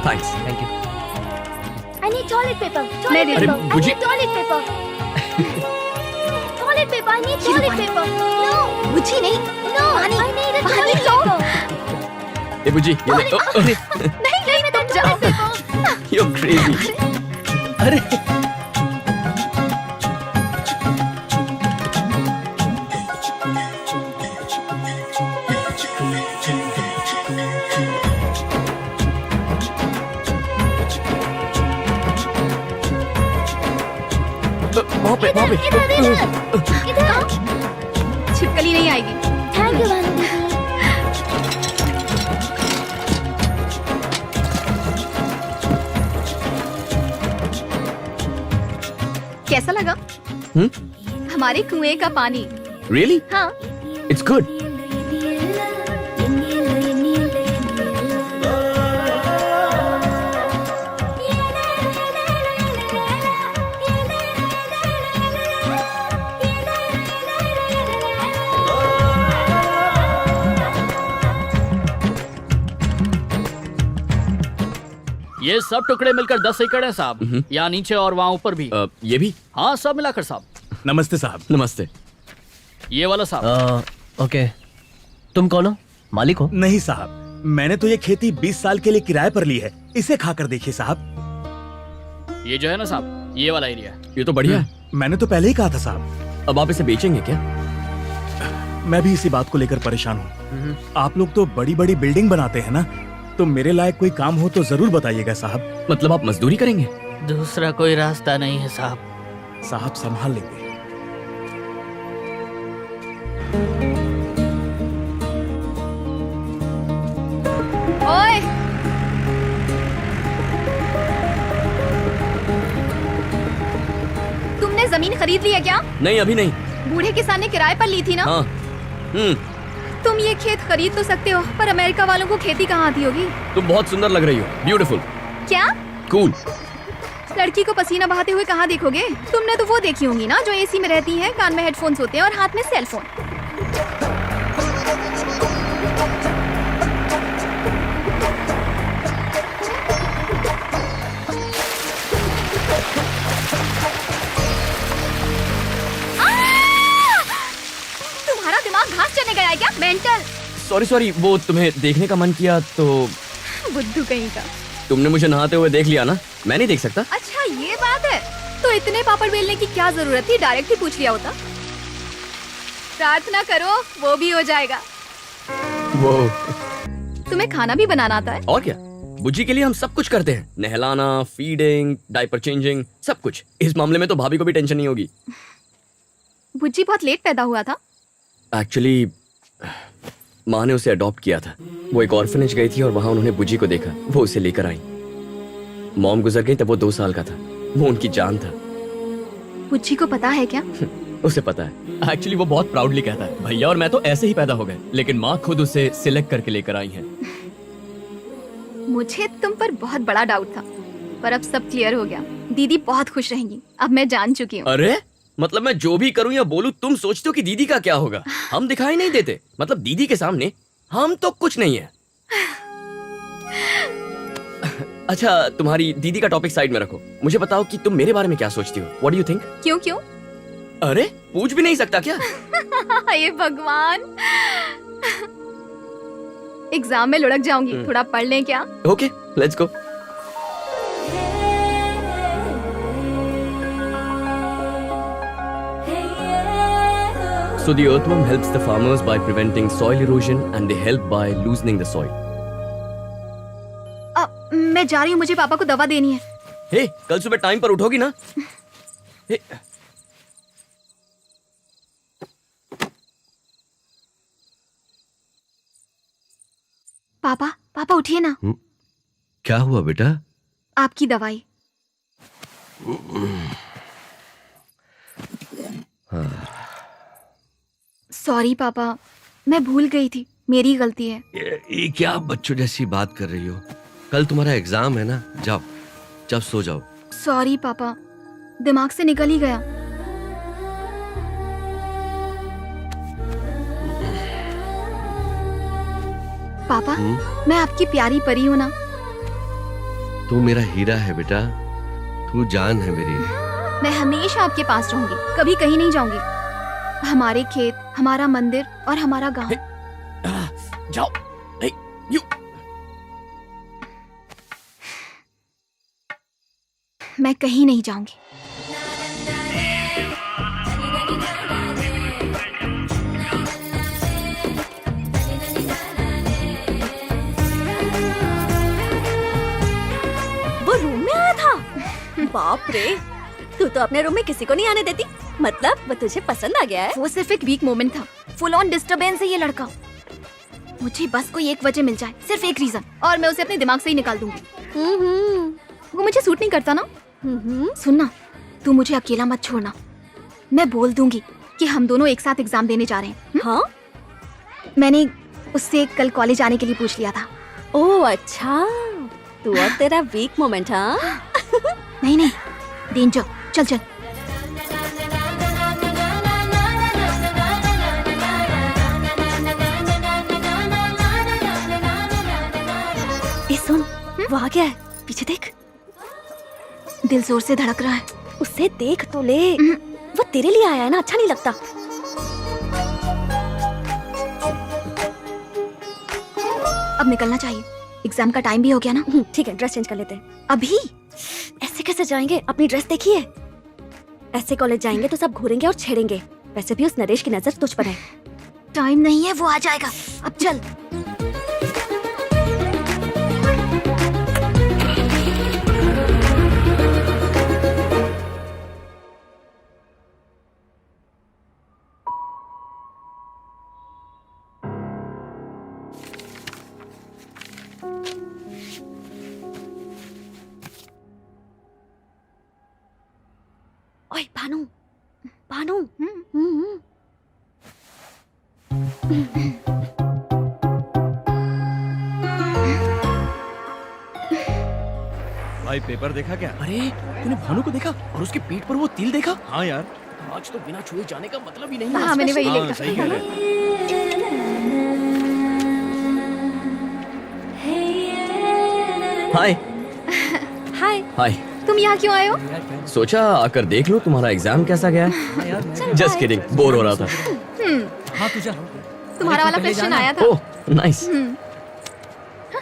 Thanks. Thank you. I need toilet paper. मैं Toilet दे paper. दूँ। I मुझे- need toilet paper. Toilet paper. I need toilet paper. No. बुझी नहीं। No. I need a पानी toilet लो। ए बुजी, ये ले। अरे, नहीं नहीं, तुम जाओ। you're crazy। अरे वहाँ पे। इधर. छिपकली नहीं आएगी। Thank you, Vanity. कैसा लगा? हमारे कुएं का पानी। Really? हाँ। It's good. ये सब टुकड़े मिलकर 10 एकड़ है साहब। यहाँ नीचे और वहाँ ऊपर भी। ये भी? हाँ, सब मिलाकर साहब। नमस्ते साहब। नमस्ते। ये वाला साहब। ओके, तुम कौन हो? मालिक हो? नहीं साहब, मैंने तो ये खेती 20 साल के लिए किराए पर ली है। इसे खाकर देखिए साहब। ये जो है ना साहब, ये वाला एरिया। ये तो बढ़िया है। मैंने तो पहले ही कहा था साहब। अब आप इसे बेचेंगे क्या? मैं भी इसी बात को लेकर परेशान हूँ। आप लोग तो बड़ी बड़ी बिल्डिंग बनाते हैं ना, तो मेरे लायक कोई काम हो तो जरूर बताइएगा साहब। मतलब आप मजदूरी करेंगे? दूसरा कोई रास्ता नहीं है साहब। साहब संभाल लेंगे। ओए, तुमने जमीन खरीद ली है क्या? नहीं, अभी नहीं। बूढ़े किसान ने किराए पर ली थी ना? हाँ। तुम ये खेत खरीद तो सकते हो, पर अमेरिका वालों को खेती कहाँ आती होगी? तुम बहुत सुंदर लग रही हो। ब्यूटीफुल। क्या? कूल। लड़की को पसीना बहाते हुए कहाँ देखोगे? तुमने तो वो देखी होंगी ना, जो एसी में रहती है, कान में हेडफोन्स होते हैं और हाथ में सेलफोन। तुम्हारा दिमाग घास चढ़ने गया है क्या? मेंटल। सॉरी, वो तुम्हें देखने का मन किया तो। बुद्धू कहीं का। तुमने मुझे नहाते हुए देख लिया ना, मैं नहीं देख सकता। अच्छा, ये बात है। तो इतने पापड़ बेलने की क्या जरूरत थी? डायरेक्ट ही पूछ लिया होता। प्रार्थना करो, वो भी हो जाएगा। वो तुम्हें खाना भी बनाना आता है? और क्या, बुज्जी के लिए हम सब कुछ करते हैं। नहलाना, फीडिंग, डायपर चेंजिंग, सब कुछ। इस मामले में तो भाभी को भी टेंशन नहीं होगी। बुज्जी बहुत लेट पैदा हुआ था। एक्चुअली माँ ने उसे अडॉप्ट किया था। वो एक ऑर्फनेज गई थी और वहां उन्होंने बुज्जी को देखा। वो उसे लेकर आई। मॉम गुजर गई तब वो 2 साल का था। वो उनकी जान था। बुज्जी को पता है क्या? उसे पता है। एक्चुअली वो बहुत प्राउडली कहता है, भैया और मैं तो ऐसे ही पैदा हो गए, लेकिन माँ खुद उसे सिलेक्ट करके लेकर आई है। मुझे तुम पर बहुत बड़ा डाउट था, पर अब सब क्लियर हो गया। दीदी बहुत खुश रहेंगी, अब मैं जान चुकी हूँ। अरे मतलब मैं जो भी करूं या बोलूं तुम सोचते हो कि दीदी का क्या होगा? हम दिखाई नहीं देते, मतलब दीदी के सामने हम तो कुछ नहीं है। अच्छा, तुम्हारी दीदी का टॉपिक साइड में रखो, मुझे बताओ कि तुम मेरे बारे में क्या सोचती हो? What do you think? क्यों क्यों? अरे पूछ भी नहीं सकता क्या? ये भगवान, एग्जाम में लुढ़क जाऊंगी, थोड़ा पढ़ लें क्या? Okay, let's go. So the earthworm helps the farmers by preventing soil erosion and they help by loosening the soil. मैं जा रही हूँ, मुझे पापा को दवा देनी है। हे, कल सुबह टाइम पर उठोगी ना? हे, पापा पापा उठिए ना। क्या हुआ बेटा? आपकी दवाई। सॉरी पापा, मैं भूल गई थी, मेरी गलती है। ये क्या बच्चों जैसी बात कर रही हो? कल तुम्हारा एग्जाम है ना, जाओ जब सो जाओ। सॉरी पापा, दिमाग से निकल ही गया। पापा, मैं आपकी प्यारी परी हूँ ना? तू मेरा हीरा है बेटा, तू जान है मेरी। मैं हमेशा आपके पास रहूंगी, कभी कहीं नहीं जाऊंगी। हमारे खेत, हमारा मंदिर और हमारा गांव। जाओ। हे, यू। मैं कहीं नहीं जाऊंगी। वो रूम में आया था? बाप रे, तू तो अपने रूम में किसी को नहीं आने देती। मतलब वो तुझे पसंद आ गया है? वो सिर्फ एक वीक मोमेंट था, फुल ऑन डिस्टरबेंस है ये लड़का। मुझे बस कोई एक वजह मिल जाए, सिर्फ एक रीजन, और मैं उसे अपने दिमाग से ही निकाल दूंगी। वो मुझे सूट नहीं करता ना। सुनना, तू मुझे अकेला मत छोड़ना। मैं बोल दूंगी कि हम दोनों एक साथ एग्जाम देने जा रहे हैं। हाँ? मैंने उससे कल कॉलेज आने के लिए पूछ लिया था। ओह अच्छा, तू और तेरा वीक मोमेंट। हाँ? नहीं नहीं, डेंजर। चल चल। ए सुन, वो आ गया है, पीछे देख। दिल जोर से धड़क रहा है। उससे देख तो ले, वो तेरे लिए आया है ना, अच्छा नहीं लगता। अब निकलना चाहिए, एग्जाम का टाइम भी हो गया ना। ठीक है, ड्रेस चेंज कर लेते हैं। अभी? ऐसे कैसे जाएंगे? अपनी ड्रेस देखी है? ऐसे कॉलेज जाएंगे तो सब घूरेंगे और छेड़ेंगे। वैसे भी उस नरेश की नजर तुझ पर है। टाइम नहीं है, वो आ जाएगा। अब चल। ओए भानु, भानु। भाई पेपर देखा क्या? अरे तूने भानु को देखा और उसके पेट पर वो तिल देखा? हाँ यार। आज तो बिना छुए जाने का मतलब ही नहीं है। हाँ, मैंने वही हाँ, लिखा। सही कह रहे हैं। हाय। हाय। हाय। तुम यहाँ क्यों आए हो? सोचा आकर देख लो तुम्हारा एग्जाम कैसा गया है। जस्ट किडिंग, बोर हो रहा था। हाँ तुझा तुम्हारा वाला क्वेश्चन आया था। Oh nice.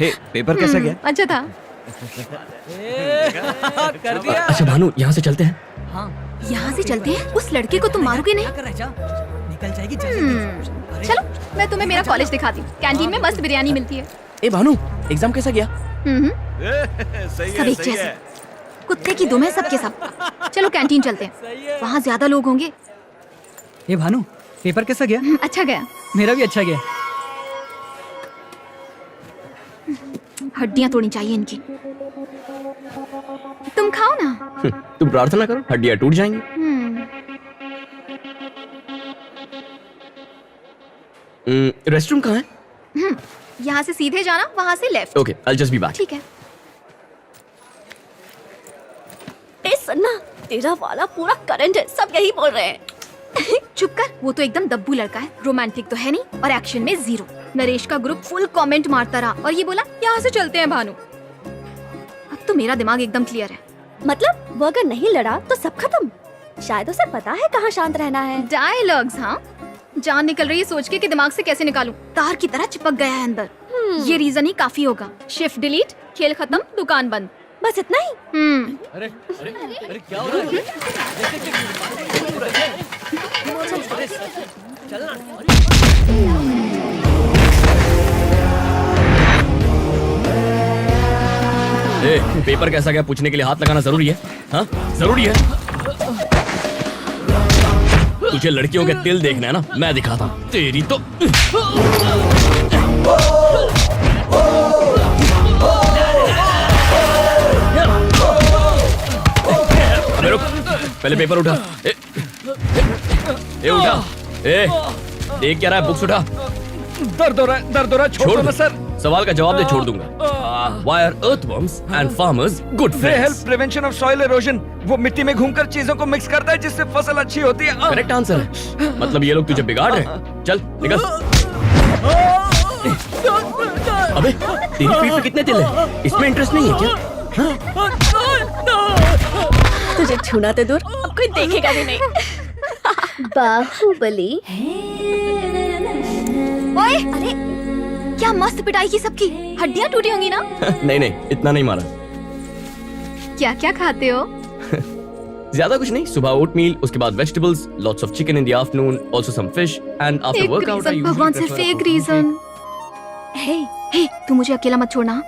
हे, पेपर कैसा गया? अच्छा था। कर दिया। अच्छा भानु, यहाँ से चलते हैं। यहाँ से चलते हैं? उस लड़के को तुम मारोगे नहीं? निकल जाएगी। चलो, मैं तुम्हें मेरा कॉलेज दिखाती हूँ। कैंटीन में मस्त बिरयानी मिलती है। ए भानु, एग्जाम कैसा गया? सब एक जैसे, कुत्ते की दुम है सबके सब। चलो कैंटीन चलते हैं, वहाँ ज्यादा लोग होंगे। ये भानु, पेपर कैसा गया? अच्छा गया। मेरा भी अच्छा गया। हड्डियाँ तोड़नी चाहिए इनकी। तुम खाओ ना। तुम प्रार्थना करो, हड्डियाँ टूट जाएंगी। रेस्टरूम कहाँ है? यहाँ से सीधे जाना, वहाँ से left. Okay, I'll just be back. ठीक है। ए सन्ना, तेरा वाला पूरा करंट है, सब यही बोल रहे हैं। चुप कर, वो तो एकदम दब्बू लड़का है, रोमांटिक तो है नहीं और एक्शन में जीरो। नरेश का ग्रुप फुल कमेंट मारता रहा और ये बोला यहाँ से चलते हैं भानु। अब तो मेरा दिमाग एकदम क्लियर है। मतलब वो अगर नहीं लड़ा तो सब खत्म। शायद उसे पता है कहाँ शांत रहना है। डायलॉग्स, हाँ, जान निकल रही है सोच के कि दिमाग से कैसे निकालूं। तार की तरह चिपक गया है अंदर। ये रीजन ही काफी होगा। शिफ्ट डिलीट, खेल खत्म, दुकान बंद, बस इतना ही। अरे अरे अरे क्या हो रहा है? ए, पेपर कैसा गया पूछने के लिए हाथ लगाना जरूरी है? हाँ जरूरी है। तुझे लड़कियों के तिल देखना है ना, मैं दिखाता हूँ तेरी तो। अबे रुक, पहले पेपर उठा। ए उठा। ए देख क्या रहा है, बुक्स उठा। दर्द हो रहा है, दर्द हो रहा है, छोड़ दो ना सर। सवाल का जवाब दे, छोड़ दूंगा। Why are earthworms and farmers good They friends? help prevention of soil erosion. वो मिट्टी में घूमकर चीजों को मिक्स करता है जिससे फसल अच्छी होती है। करेक्ट आंसर है। मतलब ये लोग तुझे बिगाड़ रहे हैं। चल निकल। अबे तेरी पीठ पे कितने तिल हैं? इसमें इंटरेस्ट नहीं है क्या? तुझे छूना तो दूर, अब कोई देखेगा भी नहीं। बाहुबली। ओए, अरे क्या मस्त पिटाई की सबकी, हड्डियां टूटी होंगी ना? नहीं नहीं, इतना नहीं मारा। क्या क्या खाते हो? ज्यादा कुछ नहीं, सुबह ओट मील, उसके बाद vegetables, lots of chicken in the afternoon, also some fish and after workout I usually भगवान सिर्फ एक रीजन। हे, तू मुझे अकेला मत छोड़ना।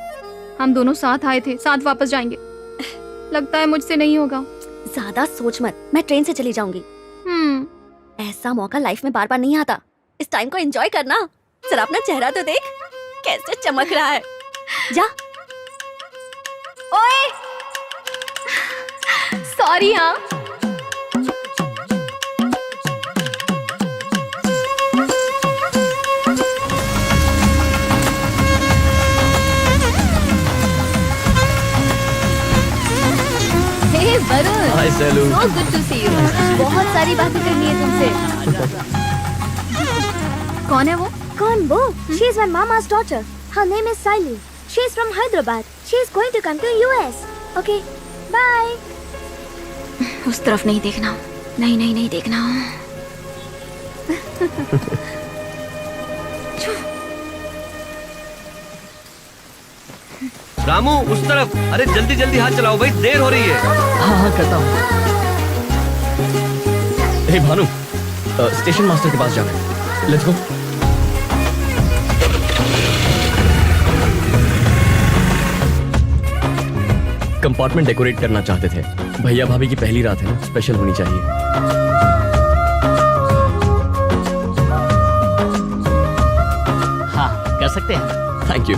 हम दोनों साथ आए थे, साथ वापस जाएंगे। लगता है मुझसे नहीं होगा। ज्यादा सोच मत, मैं ट्रेन से चली जाऊंगी। ऐसा मौका लाइफ में बार बार नहीं आता। इस टाइम को एंजॉय करना। जरा अपना चेहरा तो देख, कैसे चमक रहा है। जा। ओए, सॉरी। हाँ, हे वरुण, हाय Selu. so good to see you। बहुत सारी बातें करनी है तुमसे। कौन है वो? कौन वो? She is my mama's daughter. Her name is Saili. She is from Hyderabad. She is going to come to US. Okay, bye. उस तरफ नहीं देखना। नहीं नहीं नहीं देखना। रामू उस तरफ। अरे जल्दी जल्दी हाथ चलाओ भाई, देर हो रही है। हाँ हाँ करता हूँ। हे भानु, स्टेशन मास्टर के पास जाना है। Let's go. कंपार्टमेंट डेकोरेट करना चाहते थे। भैया भाभी की पहली रात है ना, स्पेशल होनी चाहिए। हाँ कर सकते हैं। Thank you.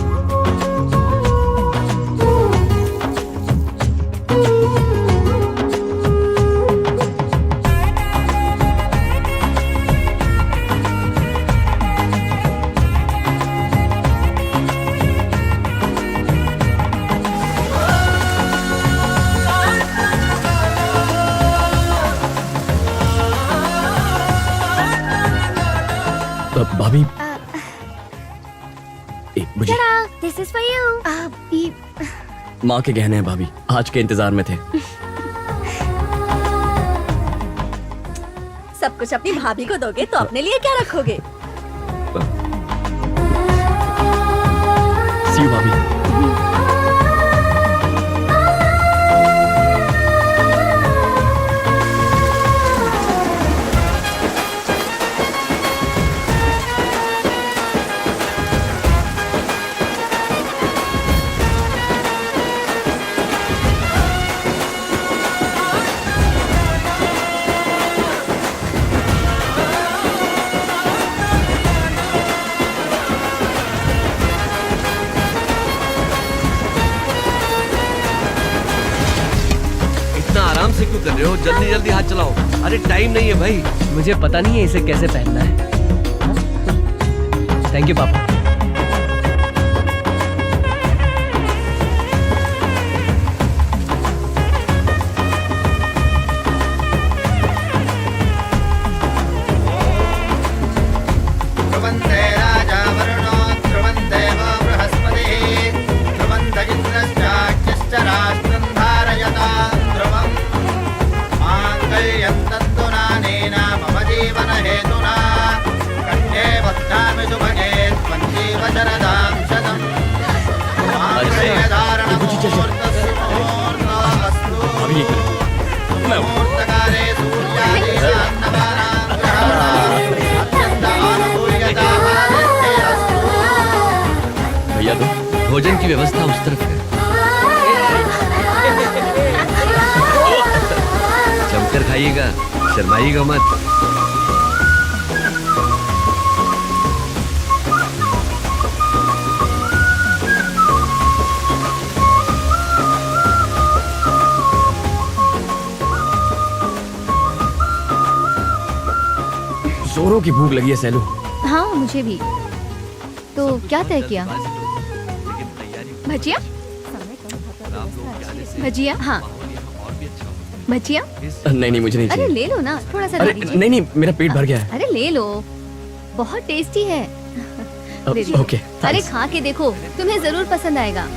भाभी, मुझे This is for you. माँ के गहने हैं भाभी, आज के इंतजार में थे। सब कुछ अपनी भाभी को दोगे तो अपने लिए क्या रखोगे? See you, भाभी। आराम से क्यों कर रहे हो? जल्दी जल्दी हाथ चलाओ। अरे टाइम नहीं है भाई। मुझे पता नहीं है इसे कैसे पहनना है। थैंक यू पापा। ध्रुवन्ते राजा वरुणो ध्रुवन्ते वो बृहस्पतिः ध्रुवन्त इन्द्रश्चाग्निश्च राष्ट्रं धारयतां ध्रुवम् माङ्गल्यं तन्तुनानेन मम जीवनहेतुना कण्ठे बध्नामि सुभगे त्वं जीव शरदां शतम् माङ्गल्यधारणं मुहूर्तस्य मुहूर्तोऽस्तु मुहूर्तकाले सूर्यादीनान्नवानां ग्रहाणाम् अत्यन्तानुकूल्यताः सिद्धिरस्तु। भैया तो भोजन की व्यवस्था उस तरफ है। जमकर खाइएगा, शर्माइएगा मत। जोरों की भूख लगी है सैलू। हाँ मुझे भी। तो क्या तय किया? भजिया? भजिया? हाँ भजिया? नहीं नहीं मुझे नहीं अरे चाहिए। ले लो ना, थोड़ा सा अरे दे दीजिए। नहीं नहीं मेरा पेट भर गया है। अरे ले लो, बहुत टेस्टी है। ले लो। ओके अरे खा के देखो, तुम्हें जरूर पसंद आएगा।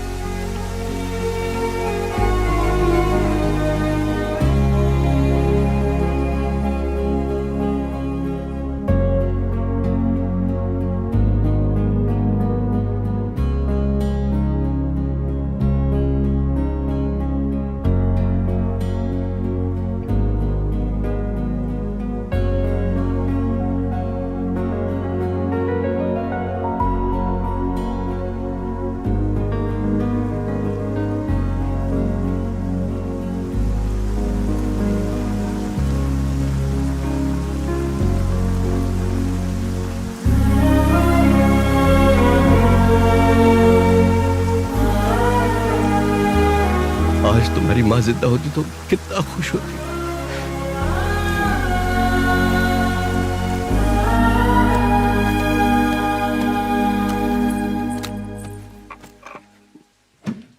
आज तुम्हारी माँ जिंदा होती तो कितना खुश होती।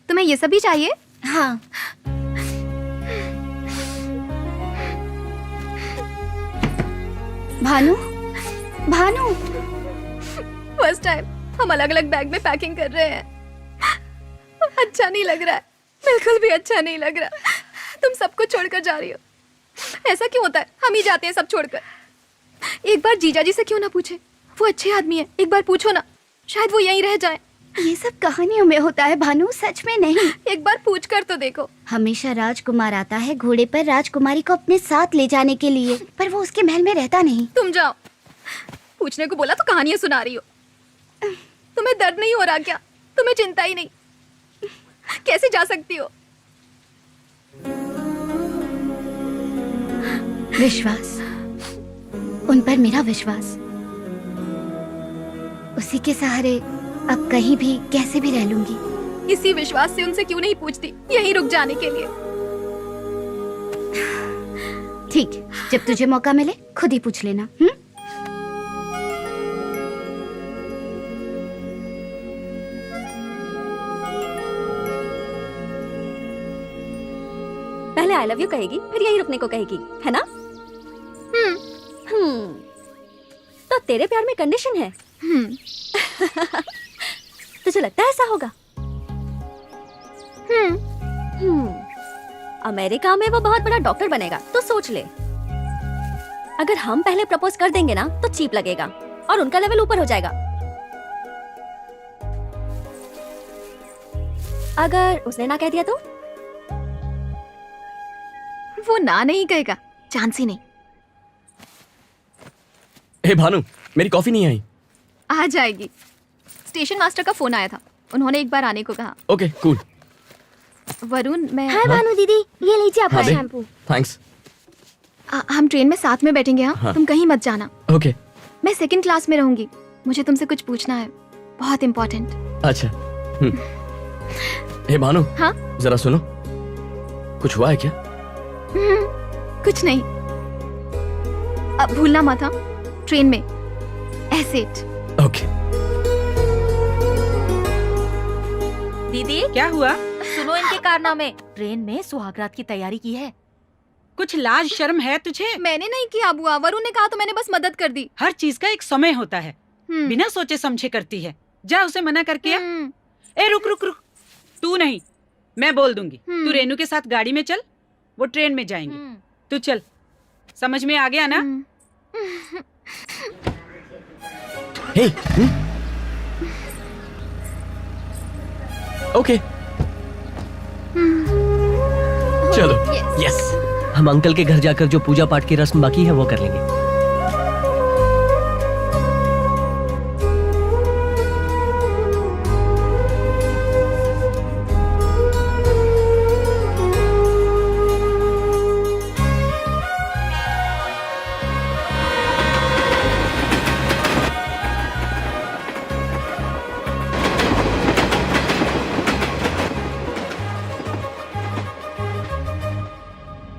तुम्हें ये सभी चाहिए? हाँ। भानु, भानु, फर्स्ट टाइम हम अलग अलग बैग में पैकिंग कर रहे हैं। अच्छा नहीं लग रहा है, बिल्कुल भी अच्छा नहीं लग रहा। तुम सबको छोड़कर जा रही हो। ऐसा क्यों होता है? हम ही जाते हैं सब छोड़कर। एक बार जीजा जी से क्यों ना पूछे, वो अच्छे आदमी है, एक बार पूछो ना, शायद वो यहीं रह जाए। ये सब कहानियों में होता है भानु, सच में नहीं। एक बार पूछ कर तो देखो। हमेशा राजकुमार आता है घोड़े पर राजकुमारी को अपने साथ ले जाने के लिए, पर वो उसके महल में रहता नहीं। तुम जाओ, पूछने को बोला तो कहानियां सुना रही हो। तुम्हें दर्द नहीं हो रहा क्या? तुम्हें चिंता ही नहीं? कैसे जा सकती हो? विश्वास, उन पर मेरा विश्वास, उसी के सहारे अब कहीं भी कैसे भी रह लूंगी। इसी विश्वास से उनसे क्यों नहीं पूछती यहीं रुक जाने के लिए? ठीक, जब तुझे मौका मिले खुद ही पूछ लेना। पहले आई लव यू कहेगी, फिर यहीं रुकने को कहेगी, है ना? तो तेरे प्यार में कंडीशन है? तुझे लगता है ऐसा होगा? अमेरिका में वो बहुत बड़ा डॉक्टर बनेगा, तो सोच ले। अगर हम पहले प्रपोज कर देंगे ना तो चीप लगेगा और उनका लेवल ऊपर हो जाएगा। अगर उसने ना कह दिया तो? वो ना नहीं कहेगा, चांस ही नहीं। हे भानु, मेरी कॉफी नहीं आई। आ जाएगी। स्टेशन मास्टर का फोन आया था, उन्होंने एक बार आने को कहा। Okay cool. वरुण, मैं हाय भानु दीदी, ये लीजिए आपका हाँ दे। शैम्पू। थैंक्स। हम ट्रेन में साथ में बैठेंगे। हाँ? तुम कहीं मत जाना। ओके। मैं सेकंड क्लास में रहूंगी, मुझे तुमसे कुछ पूछना है, बहुत इम्पोर्टेंट। अच्छा। हे भानु। हाँ? जरा सुनो, कुछ हुआ है क्या? कुछ नहीं। अब भूलना मत, हाँ? ट्रेन में एसिड। ओके। दीदी क्या हुआ? सुनो इनके कारनामे। ट्रेन में सुहागरात की तैयारी की है। कुछ लाज शर्म है तुझे? मैंने नहीं किया बुआ, वरुण ने कहा तो मैंने बस मदद कर दी। हर चीज का एक समय होता है। बिना सोचे समझे करती है। जा उसे मना करके आ। ए रुक रुक रुक, तू नहीं, मैं बोल दूंगी। तू रेनू के साथ गाड़ी में चल, वो ट्रेन में जाएंगे। तू चल, समझ में आ गया ना? हे, ओके, चलो। यस, हम अंकल के घर जाकर जो पूजा पाठ की रस्म बाकी है वो कर लेंगे।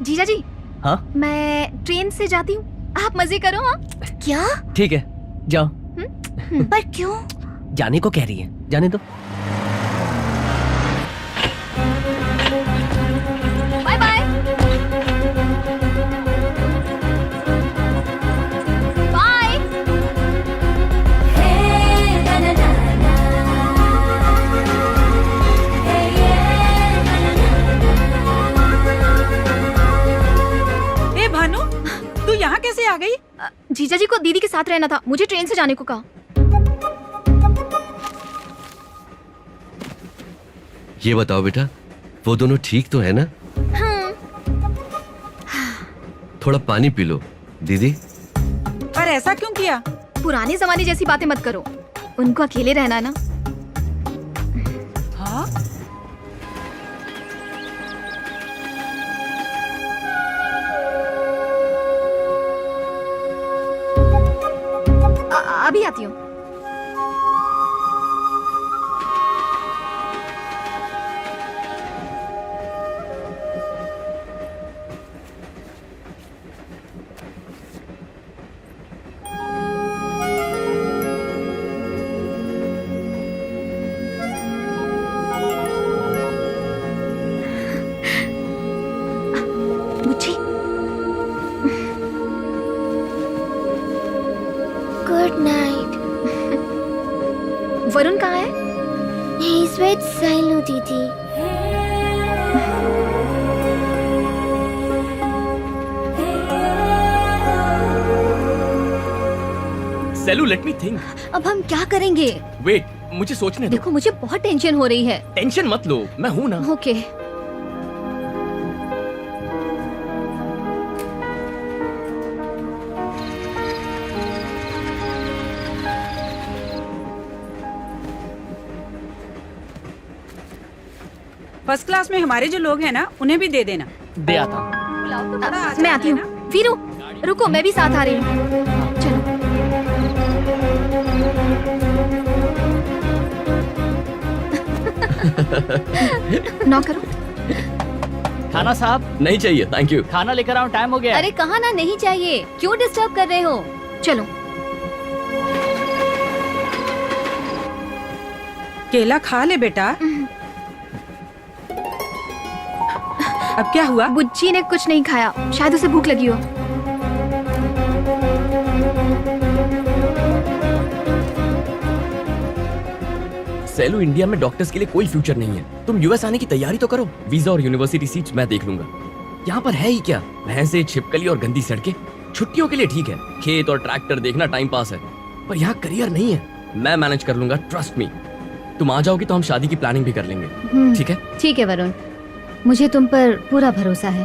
जीजा जी, हाँ, मैं ट्रेन से जाती हूँ, आप मजे करो। हाँ, क्या? ठीक है, जाओ। पर क्यों? जाने को कह रही है, जाने दो। Bye bye. बाय। ए भानु, तू यहाँ कैसे आ गई? जीजा जी को दीदी के साथ रहना था, मुझे ट्रेन से जाने को कहा। ये बताओ बेटा, वो दोनों ठीक तो है ना? थोड़ा पानी पी लो दीदी। पर ऐसा क्यों किया? पुराने जमाने जैसी बातें मत करो, उनको अकेले रहना है ना। हाँ? अभी आती हूँ। मुझे गुड नाइट। वरुण कहाँ है? He's with सैलू दीदी। Selu, let me think. अब हम क्या करेंगे? वेट, मुझे सोचने दो। देखो, मुझे बहुत टेंशन हो रही है। टेंशन मत लो, मैं हूं ना। ओके। फर्स्ट क्लास में हमारे जो लोग हैं ना, उन्हें भी दे देना। दे आता हूँ। मैं आती हूँ। वीरू, रुको, मैं भी साथ आ रही हूँ। चलो। नौ करो। खाना साहब? नहीं चाहिए, थैंक यू। खाना लेकर आओ, टाइम हो गया। अरे कहा ना नहीं चाहिए, क्यों डिस्टर्ब कर रहे हो? चलो। केला खा ले बेटा। अब क्या हुआ? बुच्ची ने कुछ नहीं खाया, शायद उसे भूख लगी हो। सेलू, इंडिया में डॉक्टर्स के लिए कोई फ्यूचर नहीं है। तुम यूएस आने की तैयारी तो करो। वीजा और यूनिवर्सिटी सीट्स मैं देख लूंगा। यहाँ पर है ही क्या, भैंसे, छिपकली और गंदी सड़कें। छुट्टियों के लिए ठीक है, खेत और ट्रैक्टर देखना टाइम पास है, पर यहाँ करियर नहीं है। मैं मैनेज कर लूंगा, ट्रस्ट मी। तुम आ जाओगी तो हम शादी की प्लानिंग भी कर लेंगे, ठीक है? ठीक है वरुण, मुझे तुम पर पूरा भरोसा है।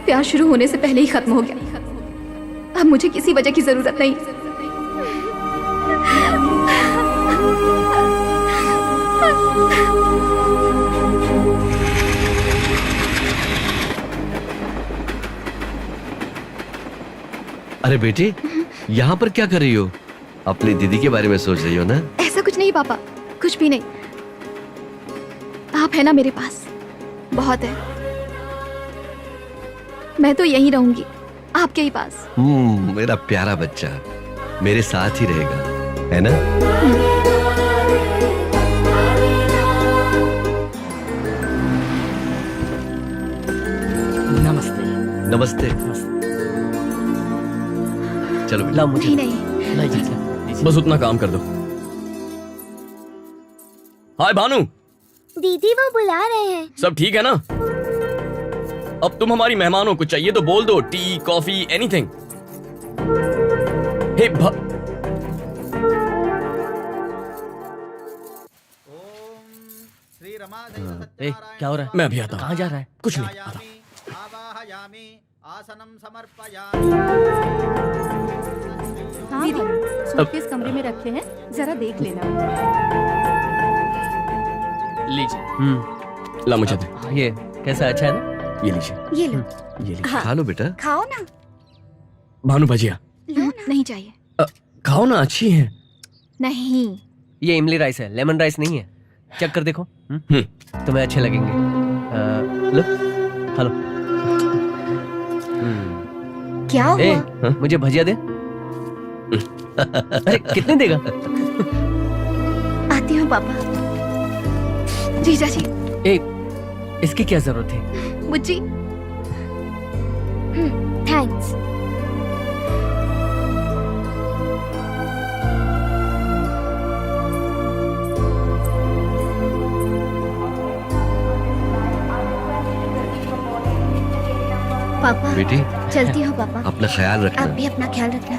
प्यार शुरू होने से पहले ही खत्म हो गया। अब मुझे किसी वजह की जरूरत नहीं। अरे बेटी, यहाँ पर क्या कर रही हो? अपनी दीदी के बारे में सोच रही हो ना? ऐसा कुछ नहीं पापा, कुछ भी नहीं। आप है ना मेरे पास, बहुत है। मैं तो यहीं रहूंगी, आप आपके ही पास। मेरा प्यारा बच्चा मेरे साथ ही रहेगा, है ना? नमस्ते। नमस्ते। चलो बेटा। ला मुझे नहीं लीजिए। बस उतना काम कर दो। हाय भानु, दीदी वो बुला रहे हैं। सब ठीक है ना? अब तुम हमारी मेहमान हो, कुछ चाहिए तो बोल दो, टी कॉफी एनीथिंग। हे ए, क्या हो रहा है? मैं अभी आता हूँ। कहाँ जा रहा है? कुछ नहीं, आता हूँ। आसनं समर्पयामि। दीदी सूटकेस कमरे में रखे हैं, जरा देख लेना। लीजिए। ला मुझे दे। ये कैसा, अच्छा है ना? ये लीजिए, ये लो, ये लीजिए। खा लो बेटा। खाओ ना। भानु भजिया लो ना। नहीं चाहिए। खाओ ना, अच्छी है। नहीं। ये इमली राइस है, लेमन राइस नहीं है। चेक कर देखो। तुम्हें अच्छे लगेंगे। लो, खा लो। क्या ए, हुआ? मुझे भजिया दे। अरे कितने देगा? आती हूँ पापा। जीजा जी। ए, इसकी क्या जरूरत है? बुच्ची। थैंक्स। पापा बेटी चलती हूँ पापा। अपना ख्याल रखना। आप भी अपना ख्याल रखना।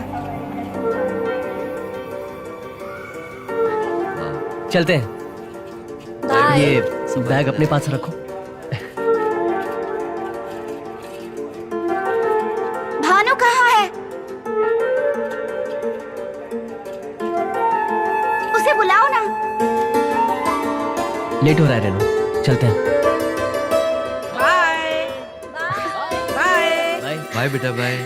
चलते हैं। बाय। ये बैग अपने पास रखो। भानु कहाँ है? उसे बुलाओ ना। लेट हो रहा है रेनू, चलते हैं। Bye bye. बाय। बाय बेटा, bye.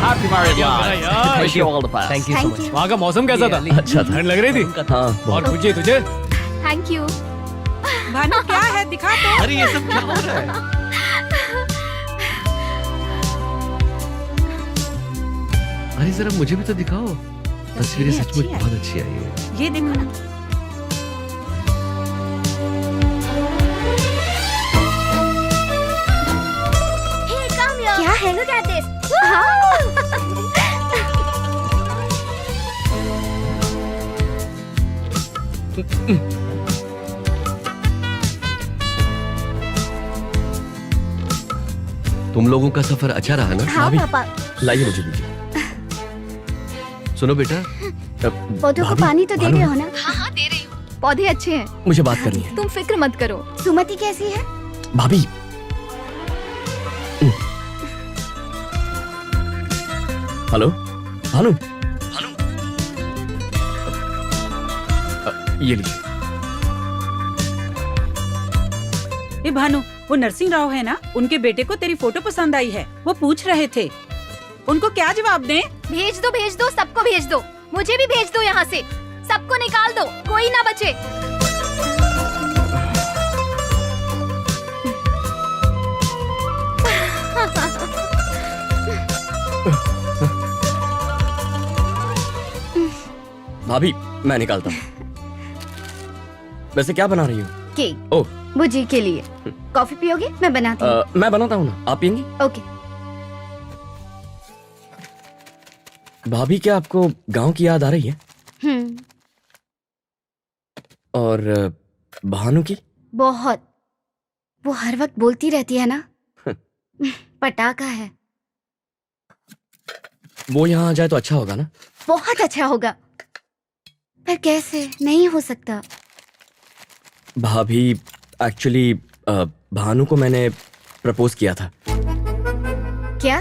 Happy married life. Wish you all the best. Thank you so Thank much. you. वहाँ का मौसम कैसा था? अच्छा था। ठंड लग रही थी? हाँ, और तुझे तुझे? Thank you. भानु क्या है, दिखा तो। अरे ये सब क्या हो रहा है? अरे जरा मुझे भी तो दिखाओ। तस्वीरें सचमुच अच्छी है। बहुत अच्छी आई है। ये देखो ना। क्या है? Look at this. तुम लोगों का सफर अच्छा रहा ना? हाँ पापा। लाइए मुझे दीजिए। सुनो बेटा, पौधों को भाभी, पानी तो दे भानु, रहे हो ना? हाँ हाँ दे रही हूँ। पौधे अच्छे हैं, मुझे बात करनी है। तुम फिक्र मत करो। सुमति कैसी है? भाभी, हेलो भानु, भानु, ये लीजिए। ए भानु, वो नरसिंह राव है ना, उनके बेटे को तेरी फोटो पसंद आई है। वो पूछ रहे थे, उनको क्या जवाब दें? भेज दो, सबको भेज दो। मुझे भी भेज दो यहाँ से। सबको निकाल दो, कोई ना बचे। भाभी, मैं निकालता हूँ। वैसे क्या बना रही हो? केक। ओह, बुजी के लिए। कॉफी पियोगे? मैं बनाती हूँ। मैं बनाता हूँ ना, आप पियेंगी? ओके। भाभी, क्या आपको गांव की याद आ रही है? और भानु की? बहुत। वो हर वक्त बोलती रहती है ना, पटाखा है। वो यहाँ आ जाए तो अच्छा होगा ना? बहुत अच्छा होगा, पर कैसे? नहीं हो सकता। भाभी, एक्चुअली भानु को मैंने प्रपोज किया था। क्या?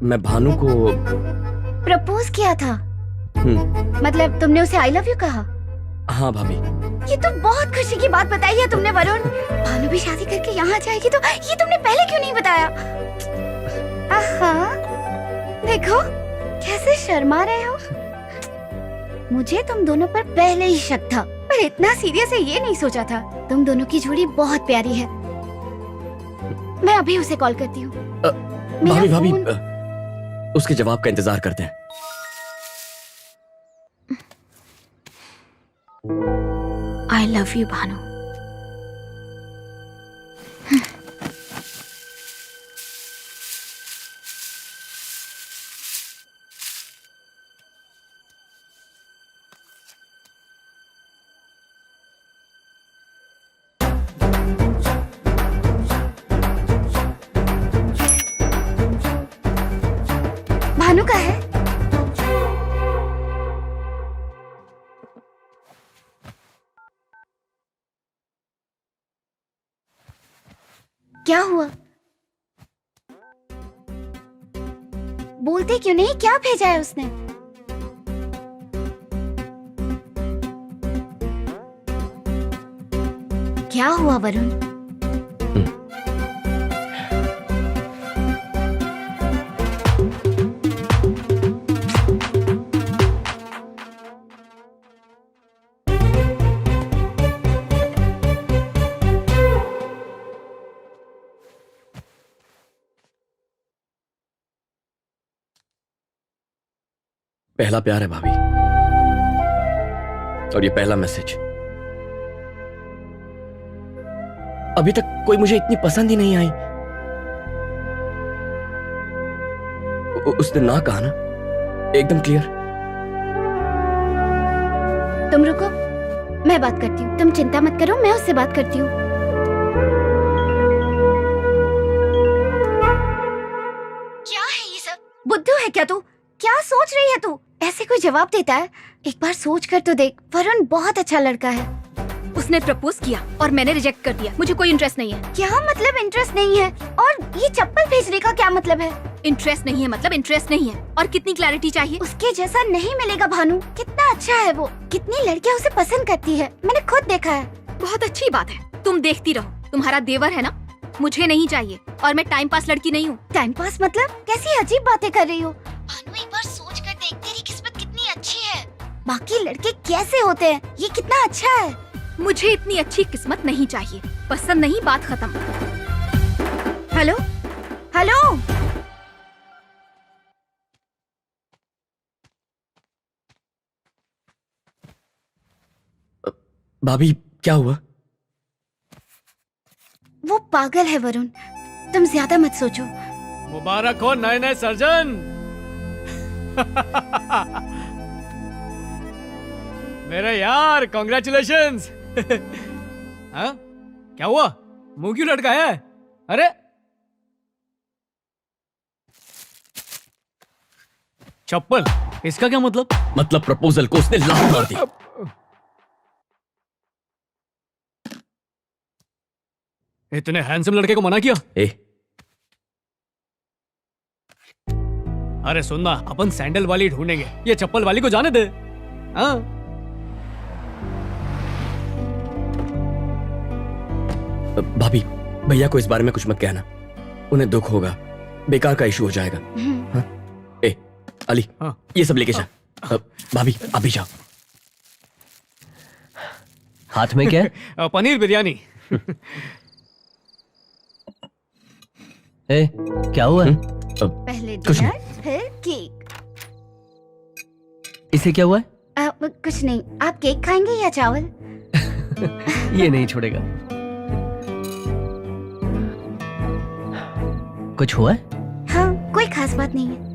मैं भानु को प्रपोज किया था? मतलब तुमने उसे आई लव यू कहा? हाँ भाभी। ये तो बहुत खुशी की बात बताई है तुमने वरुण। भानु भी शादी करके यहाँ जाएगी तो ये तुमने पहले क्यों नहीं बताया? आहा, देखो कैसे शर्मा रहे हो। मुझे तुम दोनों पर पहले ही शक था, पर इतना सीरियस है ये नहीं सोचा था। तुम दोनों की जोड़ी बहुत प्यारी है। मैं अभी उसे कॉल करती हूँ। भाभी भाभी, उसके जवाब का इंतजार करते हैं। I love you Bhanu. Bhanu का है? क्या हुआ? बोलते क्यों नहीं? क्या भेजा है उसने? क्या हुआ वरुण? पहला प्यार है भाभी, और ये पहला मैसेज। अभी तक कोई मुझे इतनी पसंद ही नहीं आई। उसने ना कहा ना, एकदम क्लियर। तुम रुको, मैं बात करती हूँ। तुम चिंता मत करो, मैं उससे बात करती हूँ। क्या है ये सब? बुद्धू है क्या तू? क्या सोच रही है तू? ऐसे कोई जवाब देता है? एक बार सोच कर तो देख। वरुण बहुत अच्छा लड़का है। उसने प्रपोज किया और मैंने रिजेक्ट कर दिया। मुझे कोई इंटरेस्ट नहीं है। क्या मतलब इंटरेस्ट नहीं है? और ये चप्पल भेजने का क्या मतलब है? इंटरेस्ट नहीं है मतलब इंटरेस्ट नहीं है। और कितनी क्लैरिटी चाहिए? उसके जैसा नहीं मिलेगा भानु। कितना अच्छा है वो, कितनी लड़कियां उसे पसंद करती है, मैंने खुद देखा है। बहुत अच्छी बात है, तुम देखती रहो। तुम्हारा देवर है ना, मुझे नहीं चाहिए। और मैं टाइम पास लड़की नहीं हूँ। टाइम पास मतलब? कैसी अजीब बातें कर रही हो भानु। एक बार सोच कर देख, तेरी किस्मत कितनी अच्छी है। बाकी लड़के कैसे होते हैं, ये कितना अच्छा है। मुझे इतनी अच्छी किस्मत नहीं चाहिए। पसंद नहीं, बात खत्म। हेलो हेलो, भाभी क्या हुआ? वो पागल है वरुण, तुम ज्यादा मत सोचो। मुबारक हो नए नए सर्जन। मेरे यार, कॉन्ग्रेचुलेशंस। हाँ? क्या हुआ? मुंह क्यों लटका है? अरे चप्पल, इसका क्या मतलब? मतलब प्रपोजल को उसने लात मार दी। इतने हैंडसम लड़के को मना किया? अरे सुनना, अपन सैंडल वाली ढूंढेंगे, ये चप्पल वाली को जाने दे। हाँ? भाभी, भैया को इस बारे में कुछ मत कहना, उन्हें दुख होगा, बेकार का इशू हो जाएगा। हाँ? अली, हाँ? ये सब लेके जा। भाभी अभी जाओ। हाथ में क्या है? पनीर बिरयानी। ए, क्या हुआ? पहले डिनर, फिर केक। इसे क्या हुआ है? कुछ नहीं। आप केक खाएंगे या चावल? ये नहीं छोड़ेगा। कुछ हुआ है? हाँ, कोई खास बात नहीं है।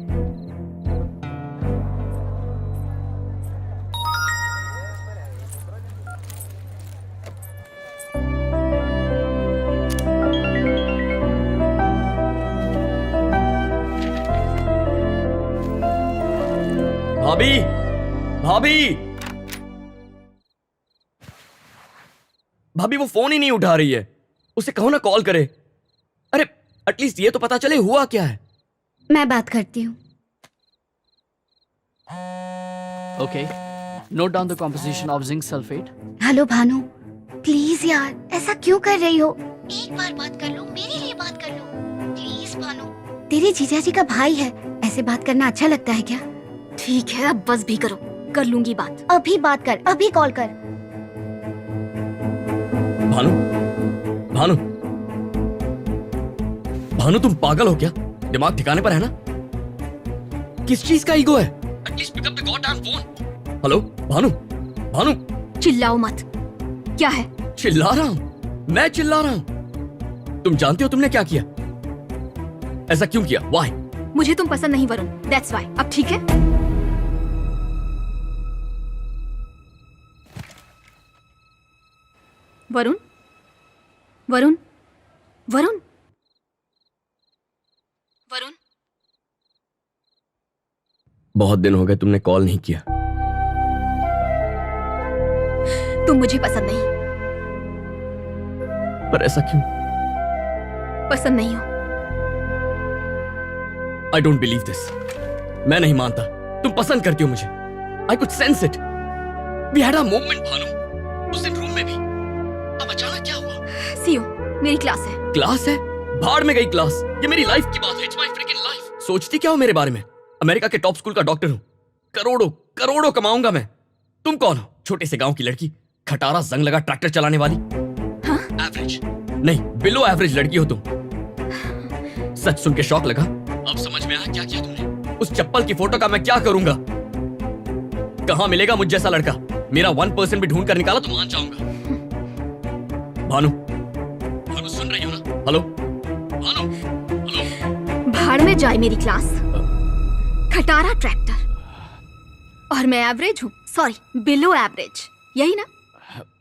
भाभी भाभी भाभी वो फोन ही नहीं उठा रही है, उसे कहो ना कॉल करे। अरे एटलीस्ट ये तो पता चले हुआ क्या है। मैं बात करती हूँ। Okay. Note down the composition of zinc sulfate. Hello Bhanu, please यार ऐसा क्यों कर रही हो? एक बार बात कर लो, मेरे लिए बात कर लो प्लीज भानु। तेरे जीजा जी का भाई है, ऐसे बात करना अच्छा लगता है क्या? ठीक है अब बस भी करो, कर लूंगी बात। अभी बात कर, अभी कॉल कर। भानु भानु भानु तुम पागल हो क्या? दिमाग ठिकाने पर है ना? किस चीज का ईगो है? At least pick up the goddamn phone. Hello Bhanu Bhanu चिल्लाओ मत। क्या है? चिल्ला रहा हूं, मैं चिल्ला रहा हूं। तुम जानते हो तुमने क्या किया? ऐसा क्यों किया? व्हाई? मुझे तुम पसंद नहीं वरुण, दैट्स व्हाई। अब ठीक है? वरुण वरुण वरुण वरुण बहुत दिन हो गए तुमने कॉल नहीं किया। तुम मुझे पसंद नहीं। पर ऐसा क्यों? पसंद नहीं हो। I don't believe this. मैं नहीं मानता तुम पसंद करती हो मुझे। I could sense it. We had a moment Bhanu, उस दिन रूम में भी। अब अचानक क्या हुआ? सीओ, मेरी क्लास है। क्लास है? भाड़ में गई क्लास। ये मेरी लाइफ की बात है। It's my fricking life. सोचती क्या हो मेरे बारे में? अमेरिका के टॉप स्कूल का डॉक्टर हूं, करोड़ों करोड़ों कमाऊंगा मैं। तुम कौन हो? छोटे से गांव की लड़की, खटारा जंग लगा ट्रैक्टर चलाने वाली। हाँ? एवरेज नहीं, बिलो एवरेज लड़की हो तुम। सच सुन के शौक लगा। अब समझ में आया क्या किया तुमने। उस चप्पल की फोटो का मैं क्या करूंगा? कहां मिलेगा मुझ जैसा लड़का? मेरा 1% भी ढूंढ कर निकाला तो मान जाऊंगा। भानु भानु सुन रही हो ना? Hello Bhanu hello. भाड़ में जाए मेरी क्लास। खटारा ट्रैक्टर और मैं एवरेज हूँ, सॉरी बिलो एवरेज। यही ना?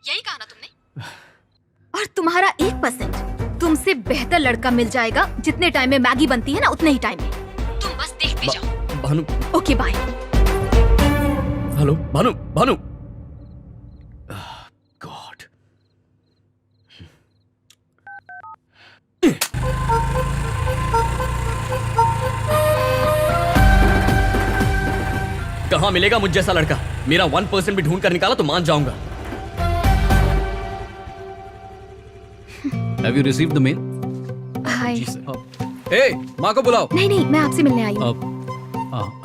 यही कहा ना तुमने? और तुम्हारा 1% तुमसे बेहतर लड़का मिल जाएगा। जितने टाइम में मैगी बनती है ना उतने ही टाइम में। तुम बस देखते जाओ। Bhanu okay bye. Hello Bhanu Bhanu. God. कहां मिलेगा मुझ जैसा लड़का? मेरा 1% भी ढूंढ कर निकाला तो मान जाऊंगा। Have you received the mail? Hi. Hey, माँ को बुलाओ। नहीं नहीं, मैं आपसे मिलने आई हूँ।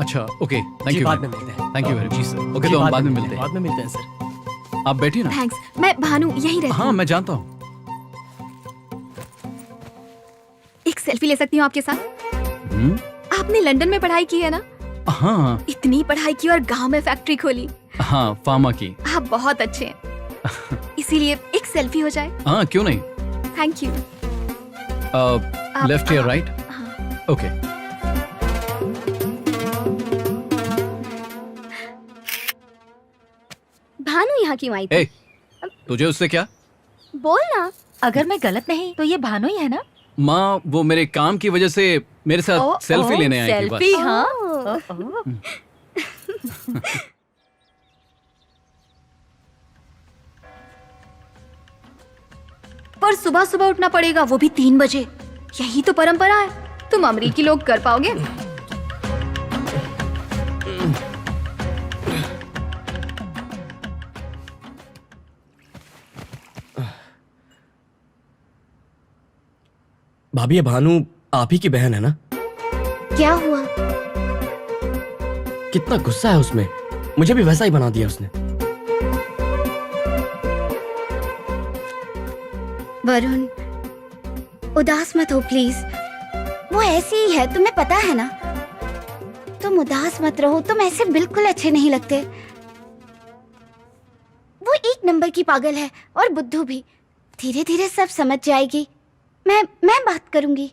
अच्छा ओके, थैंक यू। बाद में मिलते हैं। Thank you very much. Okay तो हम बाद में मिलते हैं। बाद में मिलते हैं सर। आप बैठिए ना। थैंक्स। मैं भानु यहीं रहती हाँ हूँ। मैं जानता हूँ। एक सेल्फी ले सकती हूँ आपके साथ? आपने लंदन में पढ़ाई की है ना? हाँ इतनी पढ़ाई की और गांव में फैक्ट्री खोली। हाँ फार्मा की। आप बहुत अच्छे हैं, इसीलिए एक सेल्फी हो जाए। हाँ क्यों नहीं। Thank you. लेफ्ट या राइट? हाँ। ओके। भानु यहाँ क्यों आई थी? तुझे उससे क्या? बोल ना। अगर मैं गलत नहीं तो ये भानु ही है ना? माँ वो मेरे काम की वजह से मेरे साथ सेल्फी लेने आई थी बस। सेल्फी हाँ। पर सुबह सुबह उठना पड़ेगा, वो भी 3 बजे। यही तो परंपरा है। तुम अमरीकी लोग कर पाओगे? भाभी ये भानु आप ही की बहन है ना? क्या हुआ? कितना गुस्सा है उसमें। मुझे भी वैसा ही बना दिया उसने। वरुण उदास मत हो प्लीज। वो ऐसी ही है, तुम्हें पता है ना। तुम उदास मत रहो, तुम ऐसे बिल्कुल अच्छे नहीं लगते। वो 1 नंबर की पागल है और बुद्धू भी। धीरे धीरे सब समझ जाएगी। मैं बात करूंगी।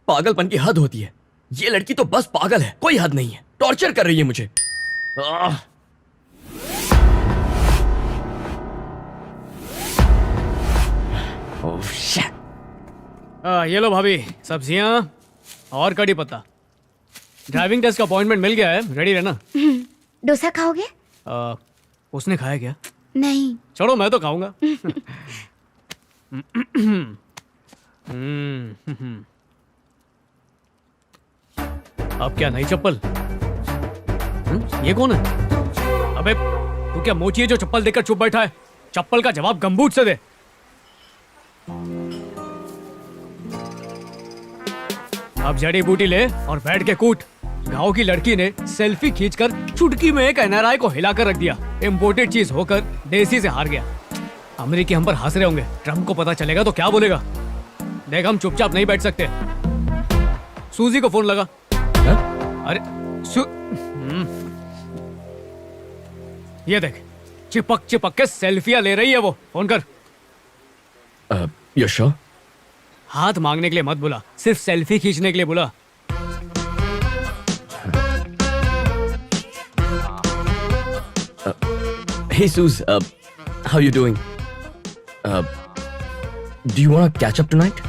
पागलपन की हद होती है। ये लड़की तो बस पागल है, कोई हद नहीं है। टॉर्चर कर रही है मुझे। Oh shit. ये लो भाभी, सब्जियां और कड़ी पत्ता। ड्राइविंग टेस्ट का अपॉइंटमेंट मिल गया है, रेडी रहना। डोसा खाओगे? उसने खाया क्या? नहीं। चलो मैं तो खाऊंगा। अब क्या नई चप्पल? ये कौन है? अबे तू क्या मोची है जो चप्पल देकर चुप बैठा है? चप्पल का जवाब गंबूट से दे। अब जड़ी बूटी ले और बैठ के कूट। गांव की लड़की ने सेल्फी खींचकर चुटकी में एक एनआरआई को हिलाकर रख दिया। इम्पोर्टेड चीज होकर देसी से हार गया। अमेरिकी हम पर हंस रहे होंगे। ट्रम्प को पता चलेगा तो क्या बोलेगा? देख हम चुपचाप नहीं बैठ सकते। सूजी को फोन लगा। अरे ये देख चिपक चिपक के सेल्फियां ले रही है वो। फोन कर। यश हाथ मांगने के लिए मत बुला, सिर्फ सेल्फी खींचने के लिए बुला। Hey Suz, how you doing? Do you want to catch up tonight?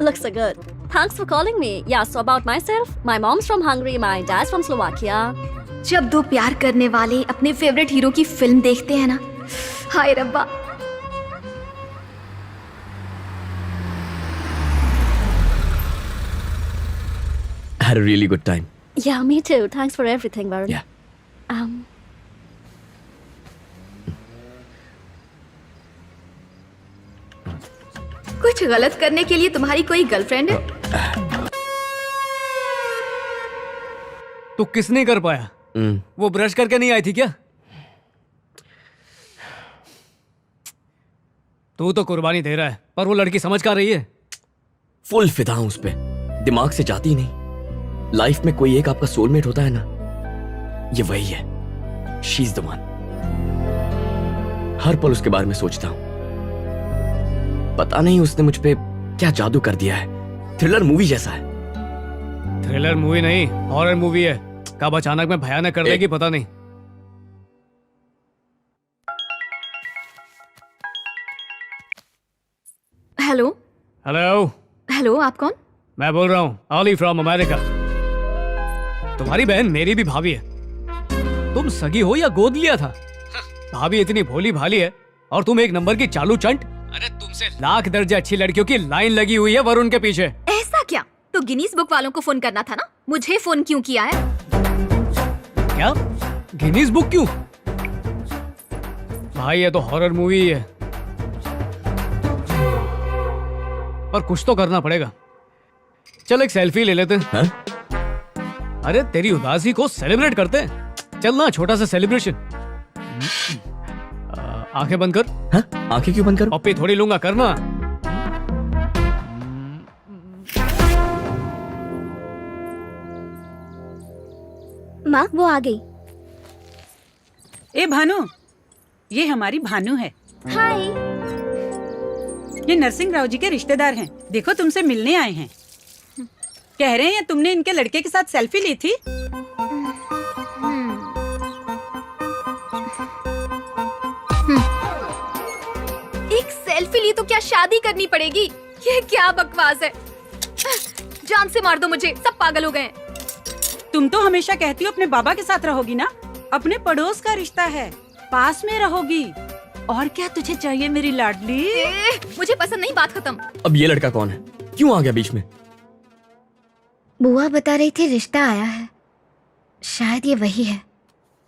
Looks so good. Thanks for calling me. Yeah, so about myself, my mom's from Hungary, my dad's from Slovakia. जब दो प्यार करने वाले अपने favourite hero की film देखते हैं ना, हाय रब्बा। Had a really good time. Yeah, me too. Thanks for everything, Varun. Yeah. कुछ गलत करने के लिए तुम्हारी कोई गर्लफ्रेंड है? तो किसने कर पाया? वो ब्रश करके नहीं आई थी क्या? तू तो कुर्बानी दे रहा है, पर वो लड़की समझ कर रही है। फुल फिदा हूं उस पे, दिमाग से जाती ही नहीं। लाइफ में कोई एक आपका सोलमेट होता है ना, ये वही है। She is the one. हर पल उसके बारे में सोचता हूं। पता नहीं उसने मुझ पे क्या जादू कर दिया है। थ्रिलर मूवी जैसा है। थ्रिलर मूवी नहीं, हॉरर मूवी है। कब अचानक में भयानक कर देगी पता नहीं। हेलो हेलो हेलो, आप कौन? मैं बोल रहा हूँ ऑली फ्रॉम अमेरिका। तुम्हारी बहन मेरी भी भाभी है। तुम सगी हो या गोद लिया था? भाभी इतनी भोली भाली है और तुम एक नंबर की चालू चंट। अरे तुमसे लाख दर्जे अच्छी लड़कियों की लाइन लगी हुई है वरुण के पीछे। ऐसा क्या? तो गिनीज बुक वालों को फोन करना था ना, मुझे फोन क्यों किया है? क्या? गिनीज बुक क्यों? भाई ये तो हॉरर मूवी है, पर कुछ तो करना पड़ेगा। चल एक सेल्फी ले लेते हैं। अरे तेरी उदासी को सेलिब्रेट करते हैं। चल ना, छोटा सा सेलिब्रेशन। आंखें बंद कर। आंखें क्यों बंद कर? पप्पी थोड़ी लूंगा, करना। माँ वो आ गई। ए भानु, ये हमारी भानु है। हाय। ये नरसिंह राव जी के रिश्तेदार हैं। देखो तुमसे मिलने आए हैं। कह रहे हैं तुमने इनके लड़के के साथ सेल्फी ली थी। एक सेल्फी ली तो क्या शादी करनी पड़ेगी? ये क्या बकवास है? जान से मार दो मुझे, सब पागल हो गए हैं। तुम तो हमेशा कहती हो अपने बाबा के साथ रहोगी ना। अपने पड़ोस का रिश्ता है, पास में रहोगी। और क्या तुझे चाहिए मेरी लाडली? मुझे पसंद नहीं, बात खत्म। अब ये लड़का कौन है? क्यों आ गया बीच में? बुआ बता रही थी रिश्ता आया है। शायद ये वही है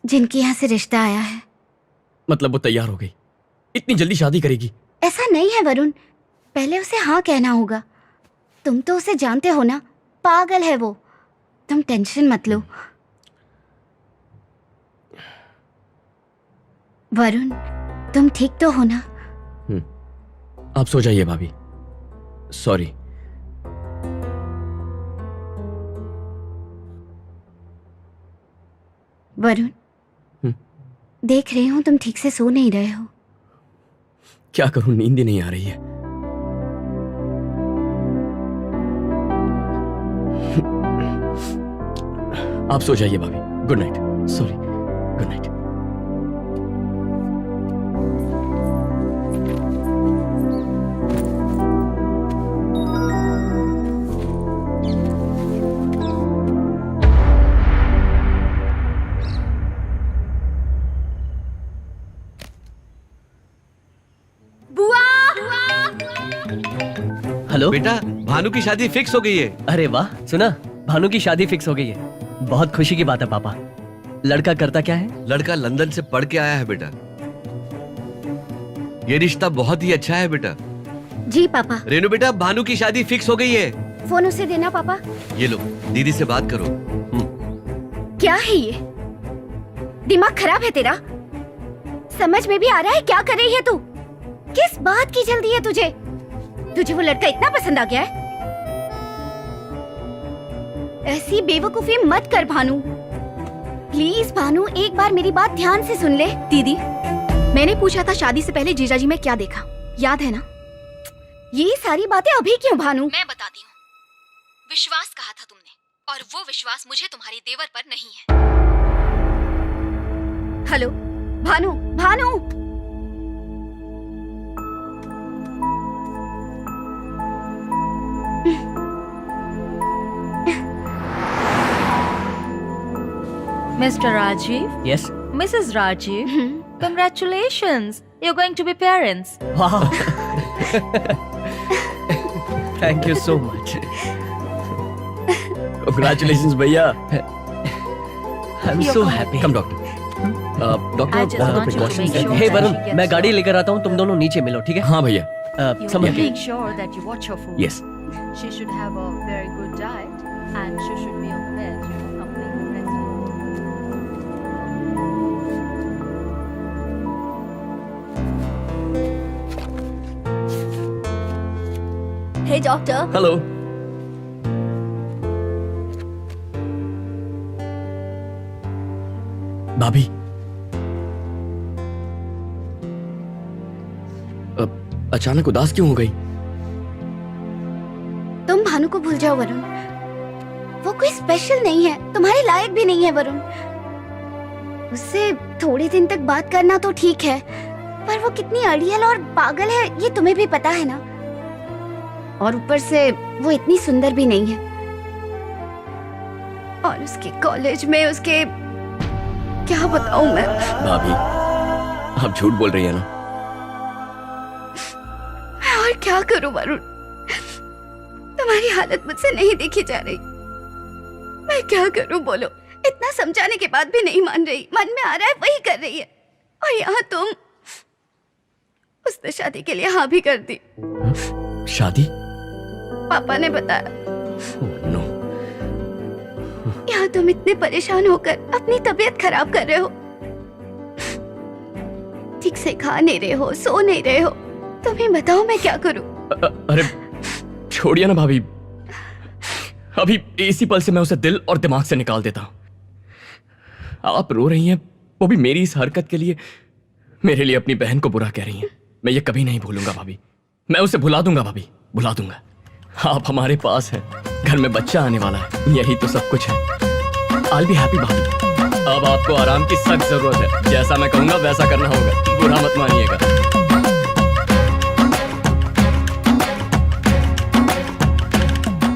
जिनके यहाँ से रिश्ता आया है। मतलब वो तैयार हो गई? इतनी जल्दी शादी करेगी? ऐसा नहीं है वरुण, पहले उसे हाँ कहना होगा। तुम तो उसे जानते हो ना, पागल है वो। तुम टेंशन मत लो। वरुण तुम ठीक तो हो ना? आप सो जाइए भाभी। सॉरी। वरुण देख रही हूँ तुम ठीक से सो नहीं रहे हो। क्या करूं, नींद ही नहीं आ रही है। आप सो जाइए भाभी। Good night. Sorry, good night. Hello बेटा, भानु की शादी फिक्स हो गई है। अरे वाह, सुना, भानु की शादी फिक्स हो गई है। बहुत खुशी की बात है पापा। लड़का करता क्या है? लड़का लंदन से पढ़ के आया है बेटा। ये रिश्ता बहुत ही अच्छा है बेटा। जी पापा। रेनू बेटा, भानु की शादी फिक्स हो गई है। फोन उसे देना पापा। ये लो, दीदी से बात करो। क्या है ये? दिमाग खराब है तेरा? समझ में भी आ रहा है क्या कर रही है तू? किस बात की जल्दी है तुझे? तुझे वो लड़का इतना पसंद आ गया है? ऐसी बेवकूफी मत कर भानु। प्लीज भानु, एक बार मेरी बात ध्यान से सुन ले। दीदी, मैंने पूछा था शादी से पहले जीजाजी में क्या देखा, याद है ना? ये सारी बातें अभी क्यों भानु? मैं बताती हूँ। विश्वास कहा था तुमने, और वो विश्वास मुझे तुम्हारे देवर पर नहीं है। Hello Bhanu, Bhanu. Mr. Rajiv? Yes. Mrs. Rajiv? Congratulations! You're going to be parents. Wow. Thank you so much. Congratulations भैया। I'm so happy. Come doctor. I just want you to make sure Hey that Varun, she gets मैं गाड़ी लेकर आता हूँ, तुम दोनों नीचे मिलो, ठीक है? हाँ भैया। You समझ गए। make sure that you watch her food. Yes. She should have a very good diet and she should be on bed, completely rested. Hey doctor. Hello. भाभी, अचानक उदास क्यों हो गई? तुम भानु को भूल जाओ वरुण। वो कोई स्पेशल नहीं है, तुम्हारे लायक भी नहीं है वरुण। उससे थोड़े दिन तक बात करना तो ठीक है, पर वो कितनी अड़ियल और पागल है ये तुम्हें भी पता है ना। और ऊपर से वो इतनी सुंदर भी नहीं है। और उसके कॉलेज में उसके क्या बताऊं मैं। भाभी, आप झूठ बोल रही है ना? मैं और क्या करूं वरुण? तुम्हारी हालत मुझसे नहीं देखी जा रही। मैं क्या करूं बोलो? इतना समझाने के बाद भी नहीं मान रही। मन में आ रहा है वही कर रही है। और यहाँ तुम। उसने शादी के लिए हाँ भी कर दी। शादी? पापा ने बताया। नो। यहाँ तुम इतने परेशान होकर अपनी तबीयत खराब कर रहे हो। ठीक से खा नहीं रहे हो, सो नहीं रहे हो। तुम्हें बताओ मैं क्या करूं? अरे छोड़िए ना भाभी। अभी इसी पल से मैं उसे दिल और दिमाग से निकाल देता हूं। आप रो रही हैं, वो भी मेरी इस हरकत के लिए। मेरे लिए अपनी बहन को बुरा कह रही हैं। मैं ये कभी नहीं भूलूंगा भाभी। मैं उसे भुला दूंगा भाभी, भुला दूंगा। आप हमारे पास हैं, घर में बच्चा आने वाला है, यही तो सब कुछ है। I'll be happy भाभी। अब आपको आराम की सख्त जरूरत है। जैसा मैं कहूंगा वैसा करना होगा, बुरा मत मानिएगा।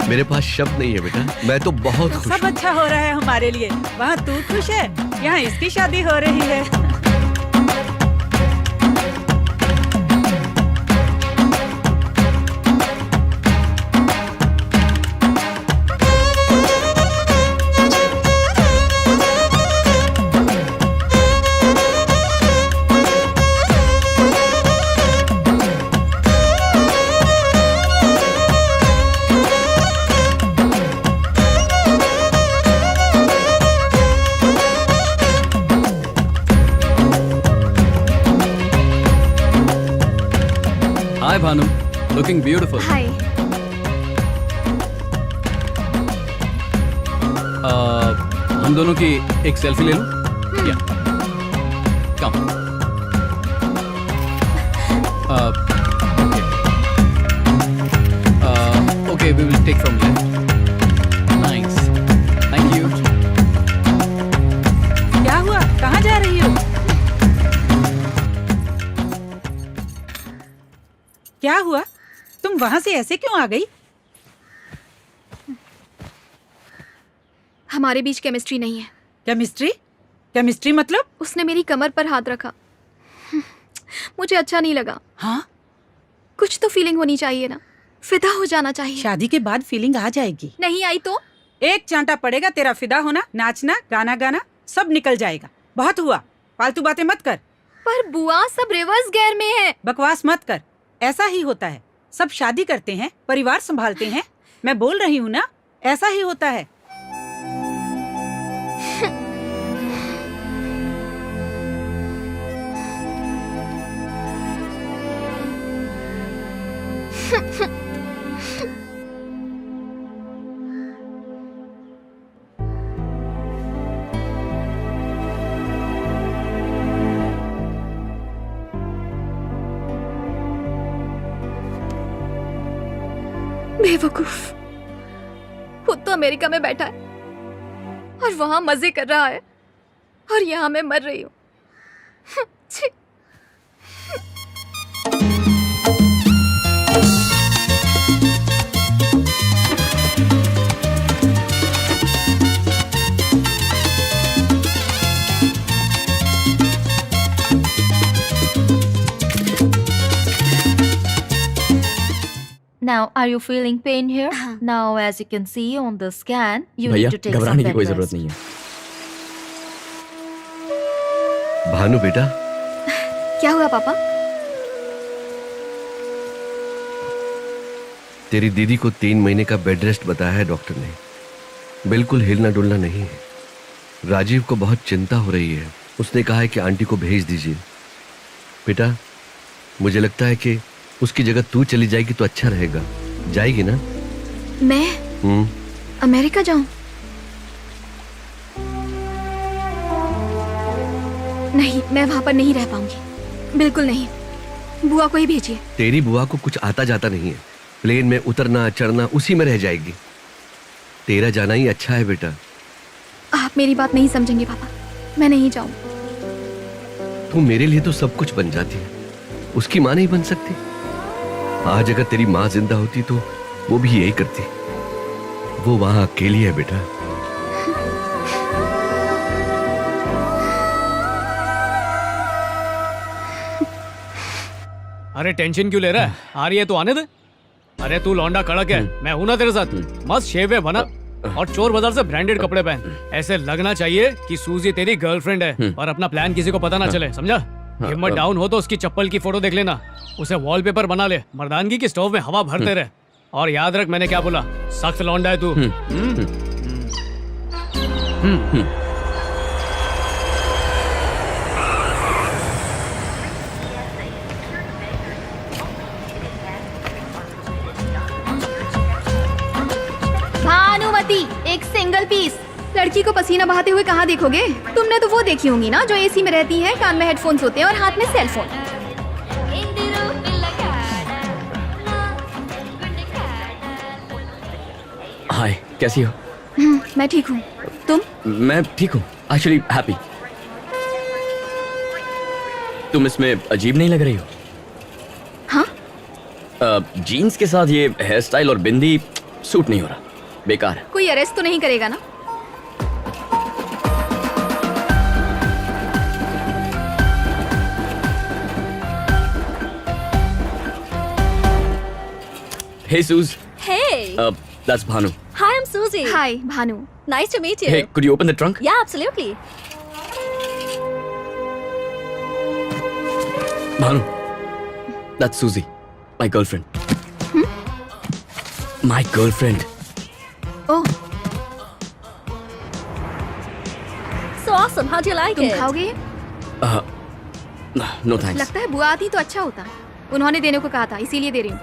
मेरे पास शब्द नहीं है बेटा, मैं तो बहुत खुश सब अच्छा हो रहा है हमारे लिए। वहाँ तू खुश है, यहाँ इसकी शादी हो रही है। Hi Bhanu, looking beautiful. Hi. हम दोनों की एक सेल्फी ले लूं? या come. Okay, we will take from left. Nice, thank you. क्या हुआ? कहाँ जा रही हो? क्या हुआ? तुम वहां से ऐसे क्यों आ गई? हमारे बीच केमिस्ट्री नहीं है। केमिस्ट्री? केमिस्ट्री मतलब? उसने मेरी कमर पर हाथ रखा। मुझे अच्छा नहीं लगा। हाँ? कुछ तो फीलिंग होनी चाहिए ना। फिदा हो जाना चाहिए। शादी के बाद फीलिंग आ जाएगी। नहीं आई तो एक चांटा पड़ेगा, तेरा फिदा होना, नाचना, गाना गाना सब निकल जाएगा। बहुत हुआ, फालतू बातें मत कर। पर बुआ सब रिवर्स गियर में है। बकवास मत कर, ऐसा ही होता है। सब शादी करते हैं, परिवार संभालते हैं। मैं बोल रही हूँ ना, ऐसा ही होता है। बेवकूफ, खुद तो अमेरिका में बैठा है और वहां मजे कर रहा है और यहाँ मैं मर रही हूँ। छी। Now, are you feeling pain here? Now, as you can see on the scan, you भैया need to take some घबराने की bed कोई rest. जरूरत नहीं है। भानु बेटा, क्या हुआ पापा? तेरी दीदी को 3 महीने का बेड रेस्ट बताया है डॉक्टर ने। बिल्कुल हिलना डुलना नहीं है। राजीव को बहुत चिंता हो रही है। उसने कहा है कि आंटी को भेज दीजिए। बेटा, मुझे लगता है कि उसकी जगह तू चली जाएगी तो अच्छा रहेगा। जाएगी ना? मैं अमेरिका जाऊं? नहीं, मैं वहां पर नहीं रह पाऊंगी, बिल्कुल नहीं। बुआ को ही भेजिए। तेरी बुआ को कुछ आता जाता नहीं है। प्लेन में उतरना चढ़ना उसी में रह जाएगी। तेरा जाना ही अच्छा है बेटा। आप मेरी बात नहीं समझेंगे पापा, मैं नहीं जाऊं। तू मेरे लिए तो सब कुछ बन जाती है, उसकी माँ नहीं बन सकती? आज अगर तेरी माँ जिंदा होती तो वो भी यही करती। वो वहां अकेली है बेटा। अरे टेंशन क्यों ले रहा है? आ रही है तो आने दे। अरे तू लौंडा कड़क है, मैं हूं ना तेरे साथ। मस्त शेव है बना और चोर बाजार से ब्रांडेड कपड़े पहन। ऐसे लगना चाहिए कि सूजी तेरी गर्लफ्रेंड है और अपना प्लान किसी को पता ना चले, समझा? हिम्मत डाउन हो तो उसकी चप्पल की फोटो देख लेना, उसे वॉलपेपर बना ले, मर्दानगी की स्टोव में हवा भरते रहे। और याद रख मैंने क्या बोला, सख्त लौंडा है तू। भानुमति, एक सिंगल पीस। लड़की को पसीना बहाते हुए कहाँ देखोगे? तुमने तो वो देखी होंगी ना जो एसी में रहती है, कान में हेडफोन्स होते हैं और हाथ में सेलफोन। हाय, कैसी हो? मैं ठीक हूँ, तुम? मैं ठीक हूँ, एक्चुअली हैप्पी। तुम इसमें अजीब नहीं लग रही हो। हाँ? जीन्स के साथ ये हेयर स्टाइल और बिंदी सूट नहीं हो रहा, बेकार है। कोई अरेस्ट तो नहीं करेगा ना? Hey Suz. Hey. That's Bhanu. Hi, I'm Susie. Hi, Bhanu. Nice to meet you. Hey, could you open the trunk? Yeah, absolutely. Bhanu. That's Susie, my girlfriend. My girlfriend. Oh. So awesome. How do you like तुम it? खाओगे? No thanks. लगता है बुआ आती तो अच्छा होता। उन्होंने देने को कहा था, इसीलिए दे रही हूँ।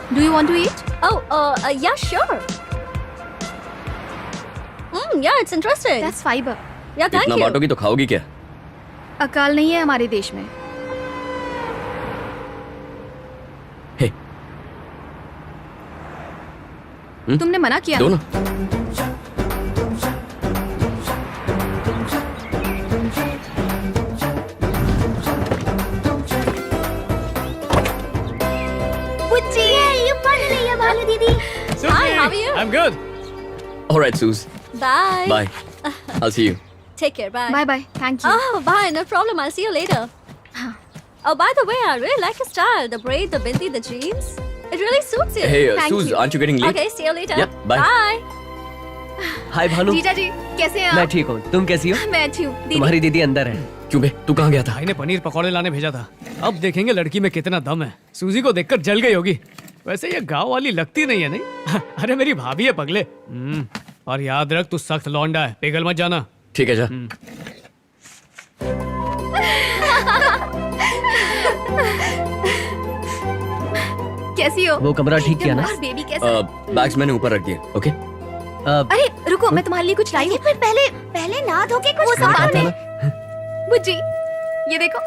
Do you want to eat? Oh, yeah, sure. Yeah, it's interesting. That's fiber. Yeah, thank इतना you. बांटोगी तो खाओगी क्या? अकाल नहीं है हमारे देश में। Hey. तुमने मना किया दो ना? ना। Hi, how are you? I'm good. All right, Suz. Bye. Bye. I'll see you. Take care. Bye. Bye bye. Thank you. Oh, bye. No problem. I'll see you later. Oh, by the way, I really like your style. The braid, the bindi, the jeans. It really suits you. Hey, Thank Suze, you. aren't you getting late? Okay, see you later. Yeah, bye. Bye. हाय भानु, जीजा जी कैसे हैं मैं आप? ठीक हूँ, तुम कैसी हो? मैं अच्छी हूँ दीदी। तुम्हारी दीदी अंदर है। क्यों बे, तू कहाँ गया था? भाई ने पनीर पकौड़े लाने भेजा था। अब देखेंगे लड़की में कितना दम है। सूजी को देखकर जल गई होगी। वैसे ये गांव वाली लगती नहीं है नहीं। अरे मेरी भाभी है पगले। और याद रख तू सख्त लौंडा है, पिघल मत जाना। ठीक है जा। कैसी हो? वो कमरा ठीक किया ना? और बेबी कैसा है? बैग्स मैंने ऊपर रख दिए, ओके? अरे रुको, मैं तुम्हारे लिए कुछ लाई हूँ। पर पहले नहा धो के कुछ वो खा सब बाद लो। में। बुज्जी, ये देखो।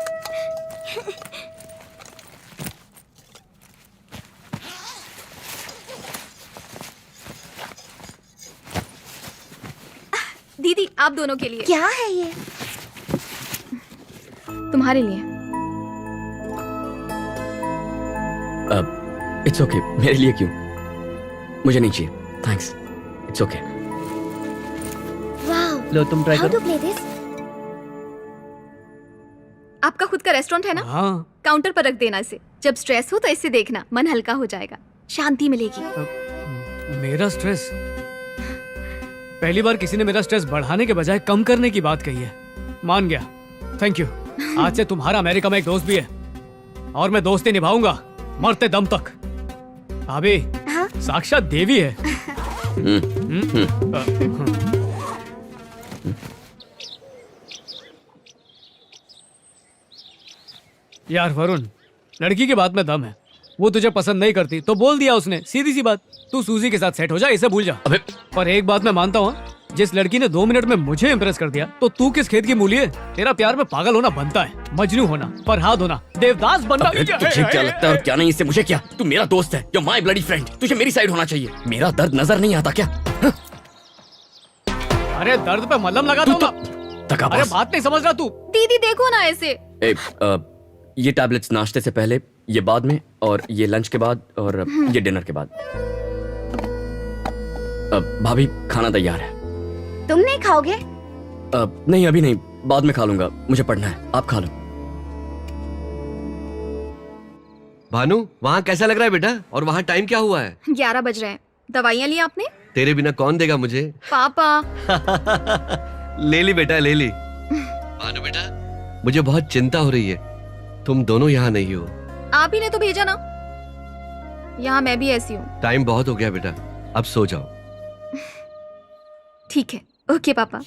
दीदी आप दोनों के लिए। क्या है ये? तुम्हारे लिए। इट्स ओके, मेरे लिए क्यों? मुझे नहीं चाहिए, थैंक्स। It's okay. वाओ, लो तुम ट्राई हाउ करो। To play this? आपका खुद का रेस्टोरेंट है ना? हाँ। काउंटर पर रख देना इसे। जब स्ट्रेस हो तो इसे देखना, मन हल्का हो जाएगा, शांति मिलेगी। मेरा स्ट्रेस? पहली बार किसी ने मेरा स्ट्रेस बढ़ाने के बजाय कम करने की बात कही है। मान गया, थैंक यू। आज से तुम्हारा अमेरिका में एक दोस्त भी है और मैं दोस्ती निभाऊंगा मरते दम तक। भाभी साक्षात देवी है। यार वरुण, लड़की की बात में दम है। वो तुझे पसंद नहीं करती तो बोल दिया उसने, सीधी सी बात। तू सूजी के साथ सेट हो जा, इसे भूल जा। अबे पर एक बात मैं मानता हूँ, जिस लड़की ने 2 मिनट में मुझे इम्प्रेस कर दिया तो तू किस खेत की मूली है? तेरा प्यार में पागल होना बनता है, मजनू होना, फरहाद होना, देवदास बनना। अबे तुझे क्या लगता है और क्या नहीं, इससे मुझे क्या? तू मेरा दोस्त है, you're my bloody friend। तुझे मेरी साइड होना चाहिए। मेरा दर्द नजर नहीं आता क्या? अरे दर्द पे मलहम लगा दूंगा। अरे बात नहीं समझ रहा तू। दीदी देखो ना ऐसे। ये टैबलेट्स नाश्ते से पहले, ये बाद में, और ये लंच के बाद, और ये डिनर के बाद। भाभी खाना तैयार है। तुम नहीं खाओगे? नहीं अभी नहीं, बाद में खा लूंगा, मुझे पढ़ना है। आप खा लो। भानु, वहाँ कैसा लग रहा है बेटा? और वहाँ टाइम क्या हुआ है? 11 बज रहे हैं। दवाइयाँ ली आपने? तेरे बिना कौन देगा मुझे? पापा। ले ली बेटा, ले ली। भानु बेटा, मुझे बहुत चिंता हो रही है। तुम दोनों यहाँ नहीं हो। आप ही ने तो भेजा ना। यहाँ मैं भी ऐसी हूँ। टाइम बहुत हो गया बेटा, अब सो जाओ। ठीक है, ओके पापा।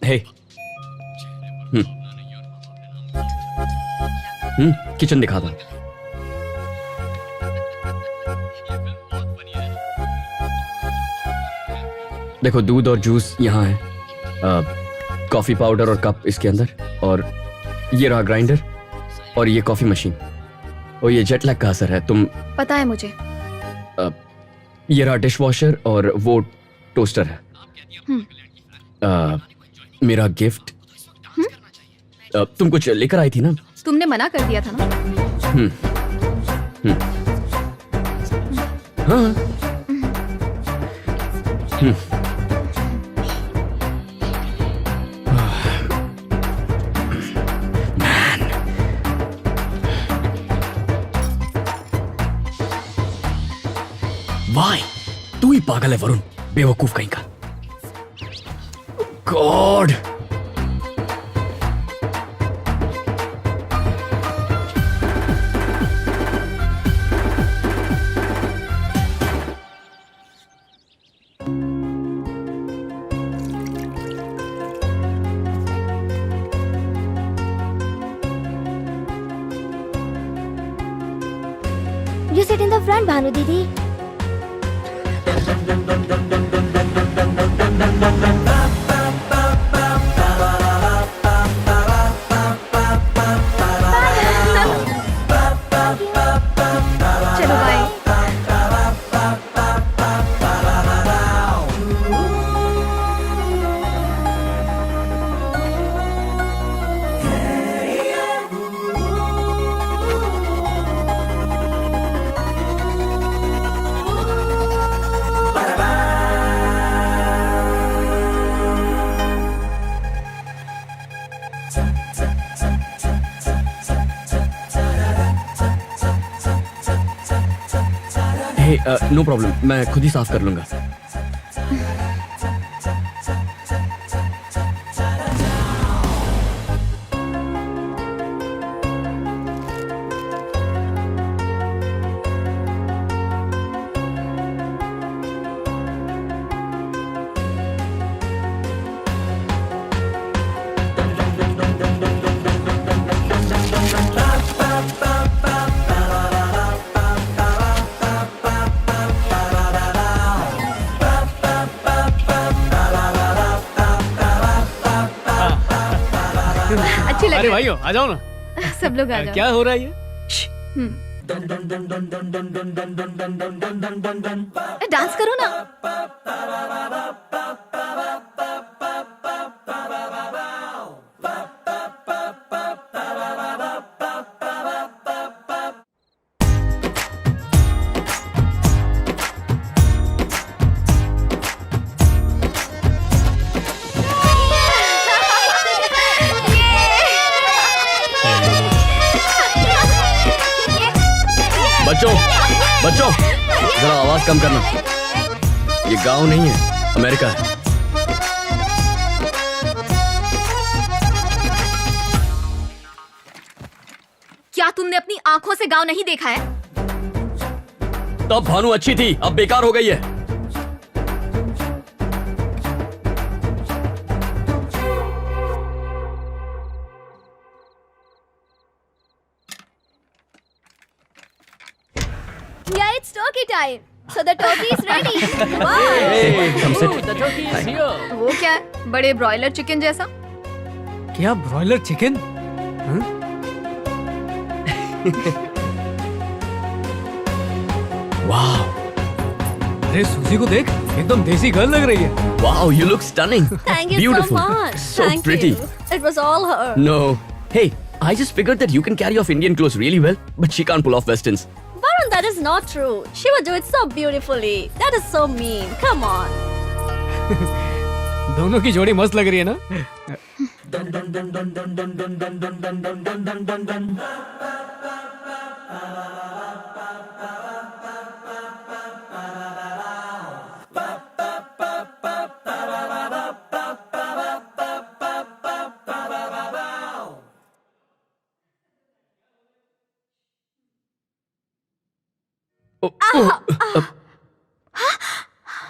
हे, किचन दिखा दो। देखो दूध और जूस यहाँ है, कॉफी पाउडर और कप इसके अंदर, और ये रहा ग्राइंडर, और ये कॉफी मशीन। और ये जेट लैग का असर है, तुम पता है मुझे। ये रहा डिश वॉशर, और वो टोस्टर है। मेरा गिफ्ट। तुम कुछ लेकर आई थी ना? तुमने मना कर दिया था ना। हाँ। वाई, तू ही पागल है वरुण, बेवकूफ कहीं का। गॉड, रेस्टोरेंट भानु दीदी। चलो बाय। नो प्रॉब्लम, मैं खुद ही साफ कर लूंगा। अच्छी लग अरे रही भाइयों आ जाओ ना। है। सब लोग आ जाओ। क्या हो रहा है ये? डांस करो ना। बच्चों बच्चों, जरा आवाज कम करना। ये गांव नहीं है, अमेरिका है। क्या तुमने अपनी आंखों से गांव नहीं देखा है? तब भानु अच्छी थी, अब बेकार हो गई है। Yeah, it's turkey time. So the turkey is ready. Wow. Hey, come sit. वो क्या है? बड़े ब्रॉयलर चिकन जैसा? क्या ब्रॉयलर चिकन? वाह, अरे सूजी को देख, एकदम देसी गर्ल लग रही है। Wow, you look stunning. Thank you Beautiful. so much. So Thank pretty. you. It was all her. No. Hey, I just figured that you can carry off Indian clothes really well, but she can't pull off westerns. Varun, that is not true. She would do it so beautifully. That is so mean. Come on. दोनों की जोड़ी मस्त लग रही है ना?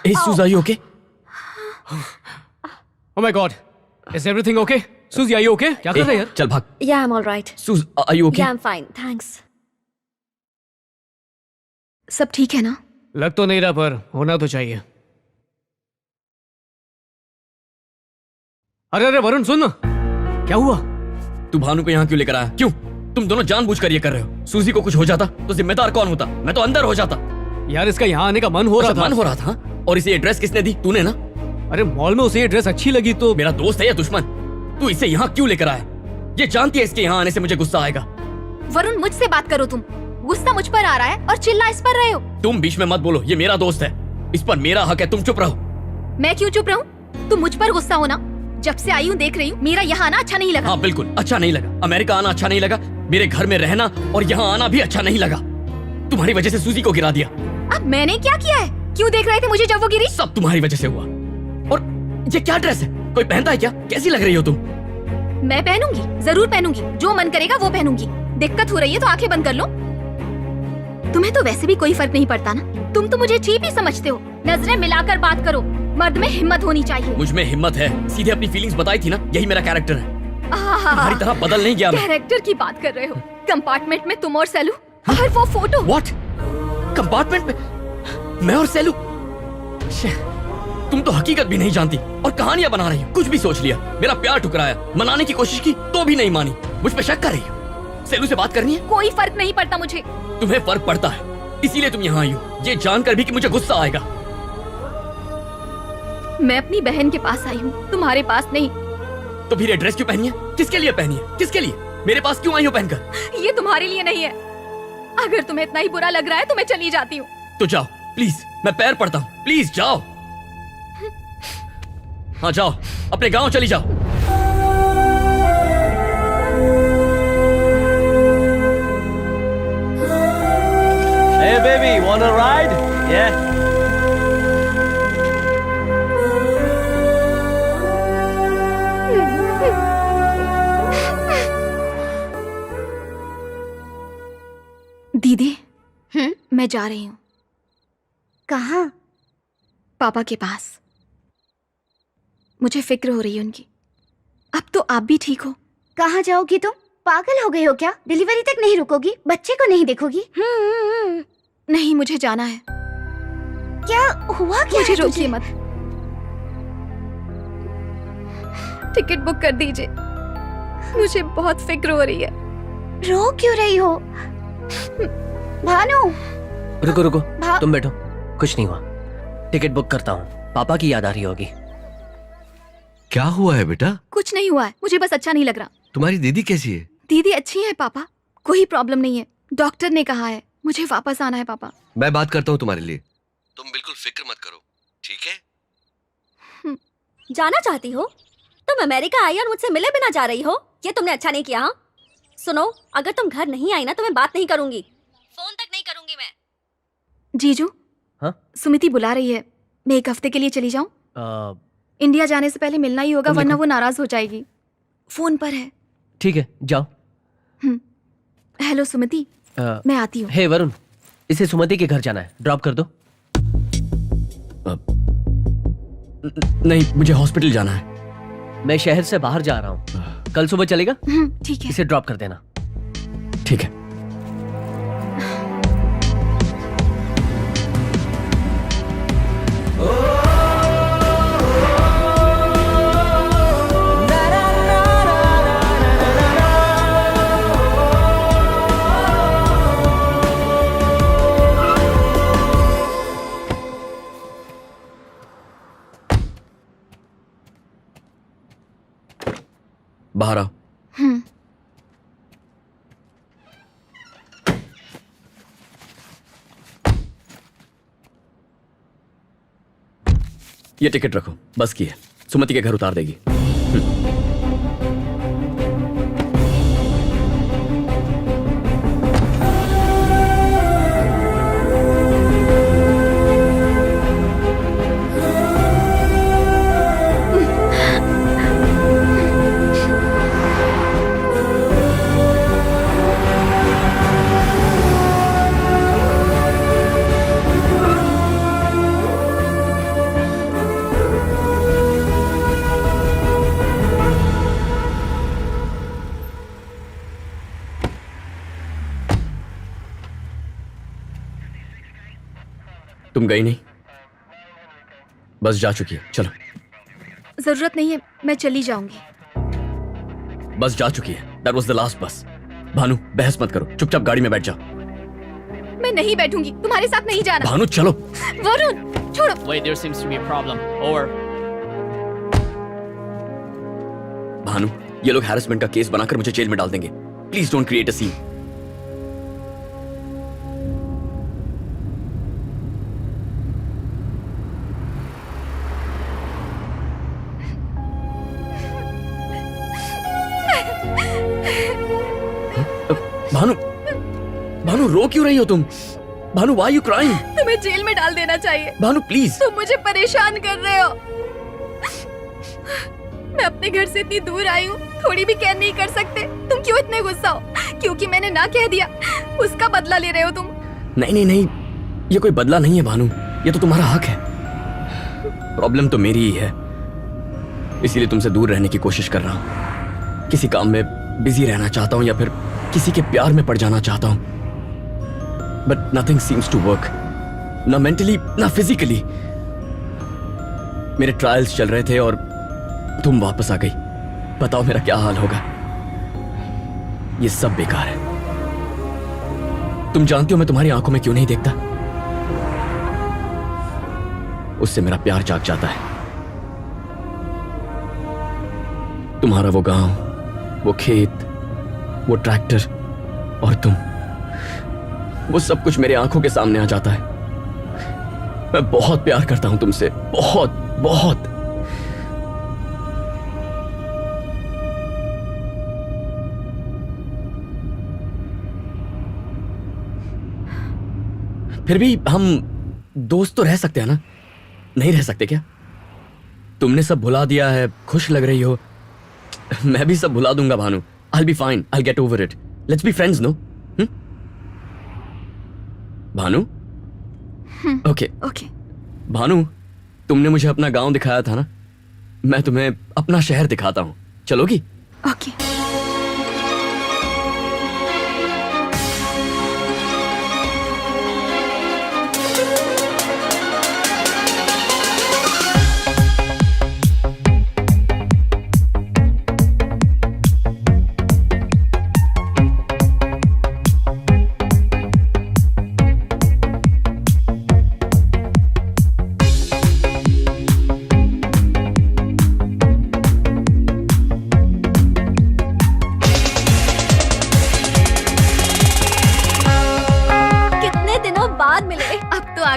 Hey, Suze, are you okay? Oh my God, is everything okay? Suzy, are you okay? क्या कर रहे हैं यार? चल भाग। Yeah, I'm all right. Suze, are you okay? Yeah, I'm fine. Thanks. सब ठीक है ना? लग तो नहीं रहा, पर होना तो चाहिए। अरे अरे वरुण सुन ना, क्या हुआ? तू भानु को यहाँ क्यों लेकर आया? क्यों? तुम दोनों जानबूझकर ये कर रहे हो। सूजी को कुछ हो जाता तो जिम्मेदार कौन होता? मैं तो अंदर हो जाता। यार इसका यहाँ आने का मन हो रहा था। मन हो रहा था? और इसे ये ड्रेस किसने दी? तूने ना? अरे मॉल में उसे ये ड्रेस अच्छी लगी तो। मेरा दोस्त है या दुश्मन? तू इसे यहाँ क्यों लेकर आया? ये जानती है इसके यहाँ आने से मुझे गुस्सा आएगा। वरुण मुझसे बात करो तुम। गुस्सा मुझ पर आ रहा है और चिल्ला इस पर रहे हो। तुम बीच में मत बोलो, ये मेरा दोस्त है, इस पर मेरा हक है। तुम चुप रहो। मैं क्यों चुप रहूं? तुम मुझ पर गुस्सा होना। जब से आई हूँ देख रही हूँ, मेरा यहाँ आना अच्छा नहीं लगा। हाँ बिल्कुल अच्छा नहीं लगा। अमेरिका आना अच्छा नहीं लगा, मेरे घर में रहना और यहाँ आना भी अच्छा नहीं लगा। तुम्हारी वजह से सूजी को गिरा दिया। अब मैंने क्या किया है? क्यों देख रहे थे मुझे जब वो गिरी? सब तुम्हारी वजह से हुआ। और ये क्या ड्रेस है? कोई पहनता है क्या? कैसी लग रही हो तुम? मैं पहनूंगी, जरूर पहनूंगी। जो मन करेगा वो पहनूंगी। दिक्कत हो रही है तो आंखें बंद कर लो। तुम्हें तो वैसे भी कोई फर्क नहीं पड़ता ना। तुम तो मुझे चीप ही समझते हो। नजरें मिलाकर बात करो। मर्द में हिम्मत होनी चाहिए। मुझ में हिम्मत है, सीधे अपनी फीलिंग्स बताई थी ना, यही मेरा कैरेक्टर है। तुम्हारी तरह बदल नहीं गया मैं। कैरेक्टर की बात कर रहे हो? कंपार्टमेंट में तुम और सैलू और वो फोटो। व्हाट? कंपार्टमेंट में मैं और सेलू। शे, तुम तो हकीकत भी नहीं जानती और कहानियां बना रही हो। कुछ भी सोच लिया, मेरा प्यार ठुकराया, मनाने की कोशिश की तो भी नहीं मानी, मुझ पे शक कर रही हो। सेलू से बात करनी है? कोई फर्क नहीं पड़ता मुझे। तुम्हें फर्क पड़ता है, इसीलिए तुम यहाँ आई हो, ये जानकर भी कि मुझे गुस्सा आएगा। मैं अपनी बहन के पास आई हूँ, तुम्हारे पास नहीं। तो फिर ये ड्रेस क्यों पहनी है? किसके लिए पहनी है? किसके लिए? मेरे पास क्यों आई हो पहनकर? ये तुम्हारे लिए नहीं है। अगर तुम्हें इतना ही बुरा लग रहा है तो मैं चली जाती हूँ। तो जाओ प्लीज, मैं पैर पड़ता हूँ, प्लीज जाओ। हाँ जाओ, अपने गांव चली जाओ। Hey baby, wanna ride? Yeah. दीदी, मैं जा रही हूँ। कहाँ? पापा के पास। मुझे फिक्र हो रही है उनकी। अब तो आप भी ठीक हो। कहाँ जाओगी तुम? पागल हो गई हो क्या? डिलीवरी तक नहीं रुकोगी? बच्चे को नहीं देखोगी? नहीं, मुझे जाना है। क्या हुआ? क्या मुझे है रोकिए तुझे? मत। टिकट बुक कर दीजिए, मुझे बहुत फिक्र हो रही है। रो क्यों रही हो? भानु, रुको रुको, तुम बैठो, कुछ नहीं हुआ। टिकट बुक करता हूँ, पापा की याद आ रही होगी। क्या हुआ है बेटा? कुछ नहीं हुआ है, मुझे बस अच्छा नहीं लग रहा। तुम्हारी दीदी कैसी है? दीदी अच्छी है पापा, कोई प्रॉब्लम नहीं है। डॉक्टर ने कहा है मुझे वापस आना है पापा। मैं बात करता हूँ तुम्हारे लिए, तुम बिल्कुल फिक्र मत करो, ठीक है? जाना चाहती हो? तुम अमेरिका आई और मुझसे मिले बिना जा रही हो, ये तुमने अच्छा नहीं किया। हाँ? सुनो, अगर तुम घर नहीं आई ना तो मैं बात नहीं करूंगी, फोन तक नहीं करूंगी मैं। जीजू, हाँ? सुमिति बुला रही है, मैं एक हफ्ते के लिए चली जाऊं? इंडिया जाने से पहले मिलना ही होगा, वरना वो नाराज हो जाएगी। फोन पर है। ठीक है, जाओ। हेलो सुमिति, मैं आती हूँ। हे वरुण, इसे सुमति के घर जाना है, ड्रॉप कर दो। नहीं, मुझे हॉस्पिटल जाना है। मैं शहर से बाहर जा रहा हूँ, कल सुबह चलेगा? ठीक है। इसे ड्रॉप कर देना। ठीक है। बाहर आओ। ये टिकट रखो, बस की है, सुमति के घर उतार देगी। तुम गई नहीं, बस जा चुकी है, चलो। जरूरत नहीं है, मैं चली जाऊंगी। बस जा चुकी है, दैट वाज द लास्ट बस। भानु, बहस मत करो, चुपचाप गाड़ी में बैठ जाओ। मैं नहीं बैठूंगी, तुम्हारे साथ नहीं जाना। भानु चलो। वरुण, छोड़ो। Wait, there seems to be a problem. Over. Bhanu, ये लोग हैरेसमेंट का केस बनाकर मुझे जेल में डाल देंगे, please don't create a scene. Bhanu, Bhanu रो क्यों रही हो तुम? Bhanu, why are you crying? तुम्हें जेल में डाल देना चाहिए। भानु प्लीज। तुम मुझे परेशान कर रहे हो। मैं अपने घर से इतनी दूर आई हूँ, थोड़ी भी केयर नहीं कर सकते? तुम क्यों इतने गुस्सा हो? क्योंकि मैंने ना कह दिया, उसका बदला ले रहे हो तुम? नहीं नहीं नहीं, ये कोई बदला नहीं है भानु, ये तो तुम्हारा हक है। प्रॉब्लम तो मेरी ही है, इसीलिए तुमसे दूर रहने की कोशिश कर रहा हूँ। किसी काम में बिजी रहना चाहता हूँ या फिर किसी के प्यार में पड़ जाना चाहता हूँ। But nothing seems to work, ना मेंटली ना फिजिकली। मेरे ट्रायल्स चल रहे थे और तुम वापस आ गई। बताओ मेरा क्या हाल होगा। ये सब बेकार है। तुम जानती हो मैं तुम्हारी आंखों में क्यों नहीं देखता? उससे मेरा प्यार जाग जाता है। तुम्हारा वो गांव, वो खेत, वो ट्रैक्टर और तुम, वो सब कुछ मेरे आंखों के सामने आ जाता है। मैं बहुत प्यार करता हूं तुमसे, बहुत बहुत। फिर भी हम दोस्त तो रह सकते हैं ना? नहीं रह सकते क्या? तुमने सब भुला दिया है, खुश लग रही हो। मैं भी सब भुला दूंगा Bhanu. I'll be fine. I'll get over it. Let's be friends, no? Bhanu? Okay. Okay. Bhanu, तुमने मुझे अपना गांव दिखाया था ना? मैं तुम्हें अपना शहर दिखाता हूं। चलोगी? Okay.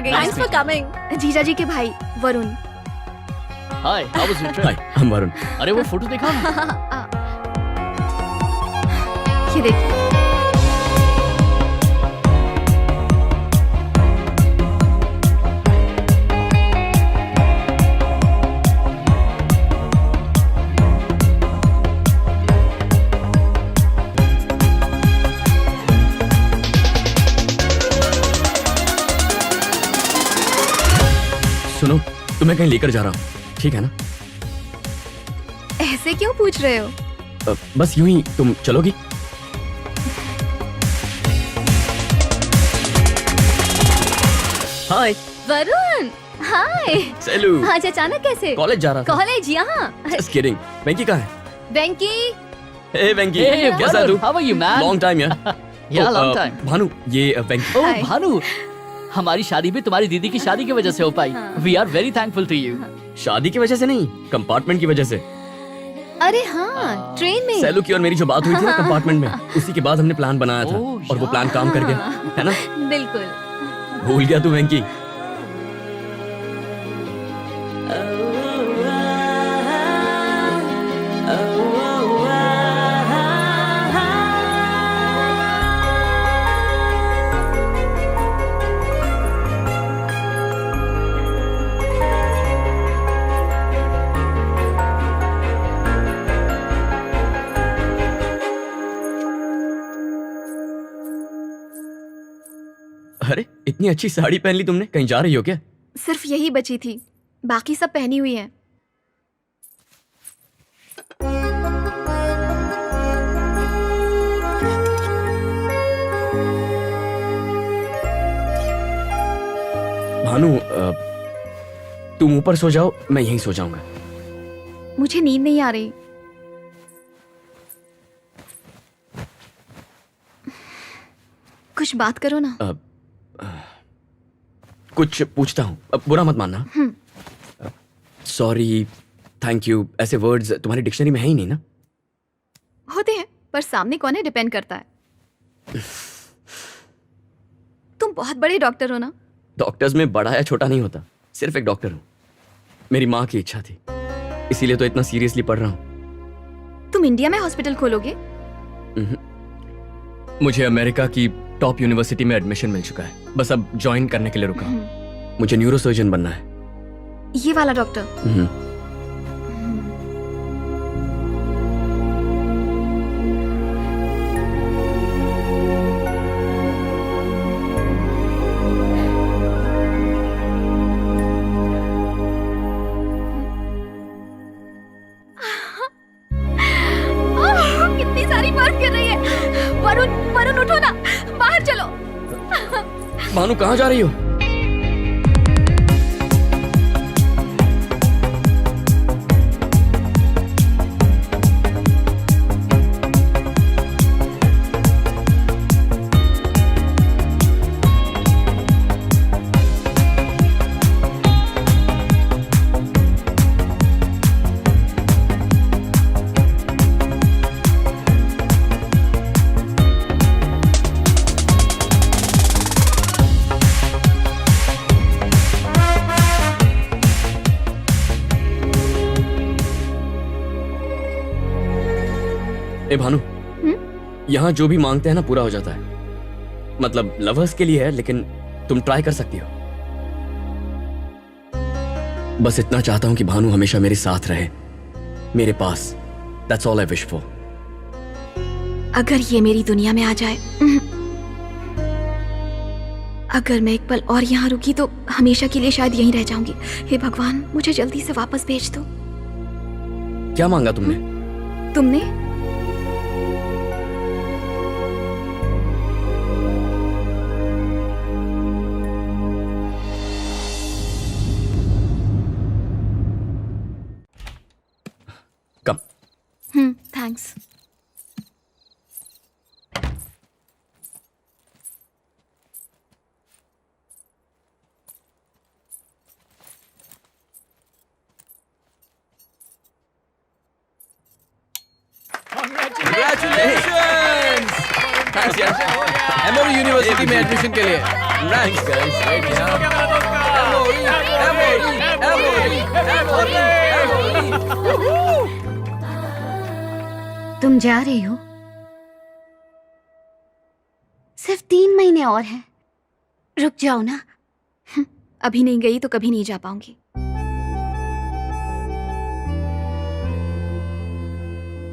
Thanks for coming. जीजा जी के भाई Varun. Hi, how was your Hi, trip? I'm Varun. अरे वो फोटो देखा ना? ये देखिए। सुनो, तुम्हें कहीं लेकर जा रहा हूं, ठीक है ना? ऐसे क्यों पूछ रहे हो? बस यूं ही। तुम चलोगी? हाय वरुण, हाय। सेलू। आज अचानक कैसे? कॉलेज जा रहा था। कॉलेज यहाँ? Just kidding. वेंकी कहाँ है? वेंकी। Hey वेंकी, Hey, कैसा है तू? how are you, man? Long time यार। Yeah, long time. भानु, ये वेंकी। ओह Hi. भानु, हमारी शादी भी तुम्हारी दीदी की शादी की वजह से हो पाई। We are very thankful to you. शादी की वजह से नहीं, कंपार्टमेंट की वजह से। अरे हाँ, ट्रेन में। सेलू की और मेरी जो बात हुई थी ना कंपार्टमेंट में, उसी के बाद हमने प्लान बनाया था और वो प्लान काम कर गया, है ना? बिल्कुल। भूल गया तू वेंकी? अरे इतनी अच्छी साड़ी पहन ली तुमने, कहीं जा रही हो क्या? सिर्फ यही बची थी, बाकी सब पहनी हुई है। भानु, तुम ऊपर सो जाओ, मैं यहीं सो जाऊंगा। मुझे नींद नहीं आ रही। कुछ बात करो ना। कुछ पूछता हूँ, अब बुरा मत मानना। सॉरी, थैंक यू, ऐसे वर्ड्स तुम्हारी डिक्शनरी में है ही नहीं ना? होते हैं, पर सामने कौन है डिपेंड करता है। तुम बहुत बड़े डॉक्टर हो ना? डॉक्टर्स में बड़ा या छोटा नहीं होता, सिर्फ एक डॉक्टर हूँ। मेरी माँ की इच्छा थी, इसीलिए तो इतना सीरियसली पढ़ रहा हूँ। तुम इंडिया में हॉस्पिटल खोलोगे? मुझे अमेरिका की टॉप यूनिवर्सिटी में एडमिशन मिल चुका है, बस अब ज्वाइन करने के लिए रुका हूँ। मुझे न्यूरोसर्जन बनना है। ये वाला डॉक्टर? कितनी सारी बर्फ गिर रही है। वरुण, वरुण उठो ना, बाहर चलो। भानु कहाँ जा रही हो? ए भानु, यहाँ जो भी मांगते हैं ना पूरा हो जाता है। मतलब लवर्स के लिए है, लेकिन तुम ट्राई कर सकती हो। बस इतना चाहता हूं कि भानु हमेशा मेरे साथ रहे, मेरे पास। That's all I wish for. अगर ये मेरी दुनिया में आ जाए, अगर मैं एक पल और यहाँ रुकी तो हमेशा के लिए शायद यहीं रह जाऊंगी। हे भगवान, मुझे जल्दी से वापस भेज दो। क्या मांगा तुमने? तुमने? कम। थैंक्स। Congratulations! Thanks यार। एमओरी यूनिवर्सिटी में एडमिशन के लिए। Thanks guys. तुम जा रही हो? सिर्फ 3 महीने और हैं। रुक जाओ ना। अभी नहीं गई तो कभी नहीं जा पाऊंगी।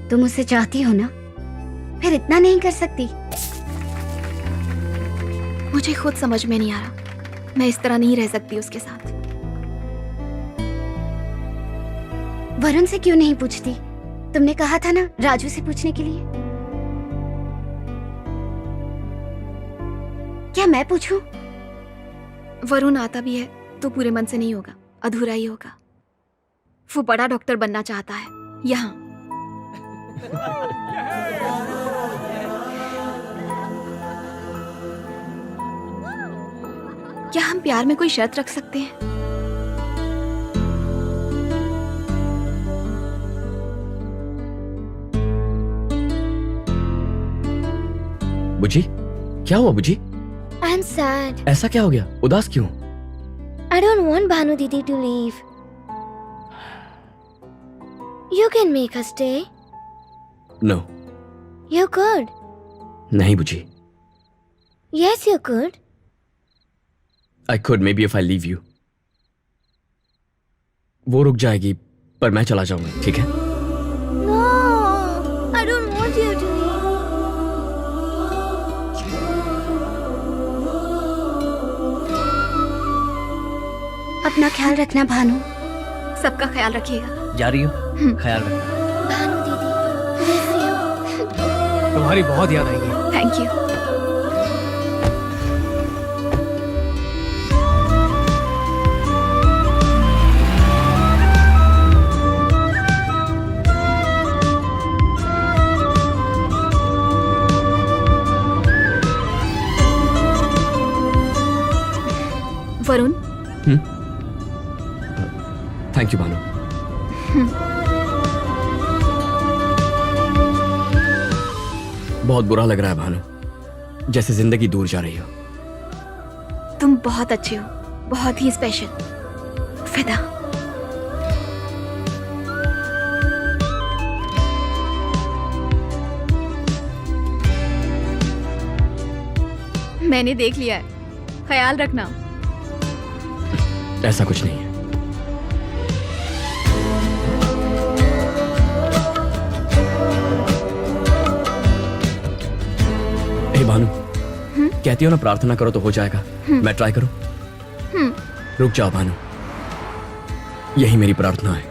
तुम उसे चाहती हो ना, फिर इतना नहीं कर सकती। मुझे खुद समझ में नहीं आ रहा, मैं इस तरह नहीं रह सकती उसके साथ। वरुण से क्यों नहीं पूछती? तुमने कहा था ना राजू से पूछने के लिए। क्या मैं पूछूं? वरुण आता भी है तो पूरे मन से नहीं होगा, अधूरा ही होगा। वो बड़ा डॉक्टर बनना चाहता है यहाँ। क्या हम प्यार में कोई शर्त रख सकते हैं? बुजी, क्या हुआ बुजी? I'm sad. ऐसा क्या हो गया? उदास क्यों? I don't want Bhanu Didi to leave. You can make her stay. No. You could. नहीं बुजी। Yes, you could. I could maybe if I leave you. वो रुक जाएगी, पर मैं चला जाऊंगा, ठीक है? No, I don't want you to leave. अपना ख्याल रखना भानु। सबका ख्याल रखिएगा। जा रही हो? ख्याल रखना। भानु दीदी, miss you. तुम्हारी बहुत याद आएगी। Thank you. Varun, thank you Bhanu. बहुत बुरा लग रहा है भानु, जैसे जिंदगी दूर जा रही हो। तुम बहुत अच्छे हो, बहुत ही स्पेशल। फिदा। मैंने देख लिया है, ख्याल रखना। ऐसा कुछ नहीं है। ए भानु, कहती हो ना प्रार्थना करो तो हो जाएगा। मैं ट्राई करूं? रुक जाओ भानु, यही मेरी प्रार्थना है।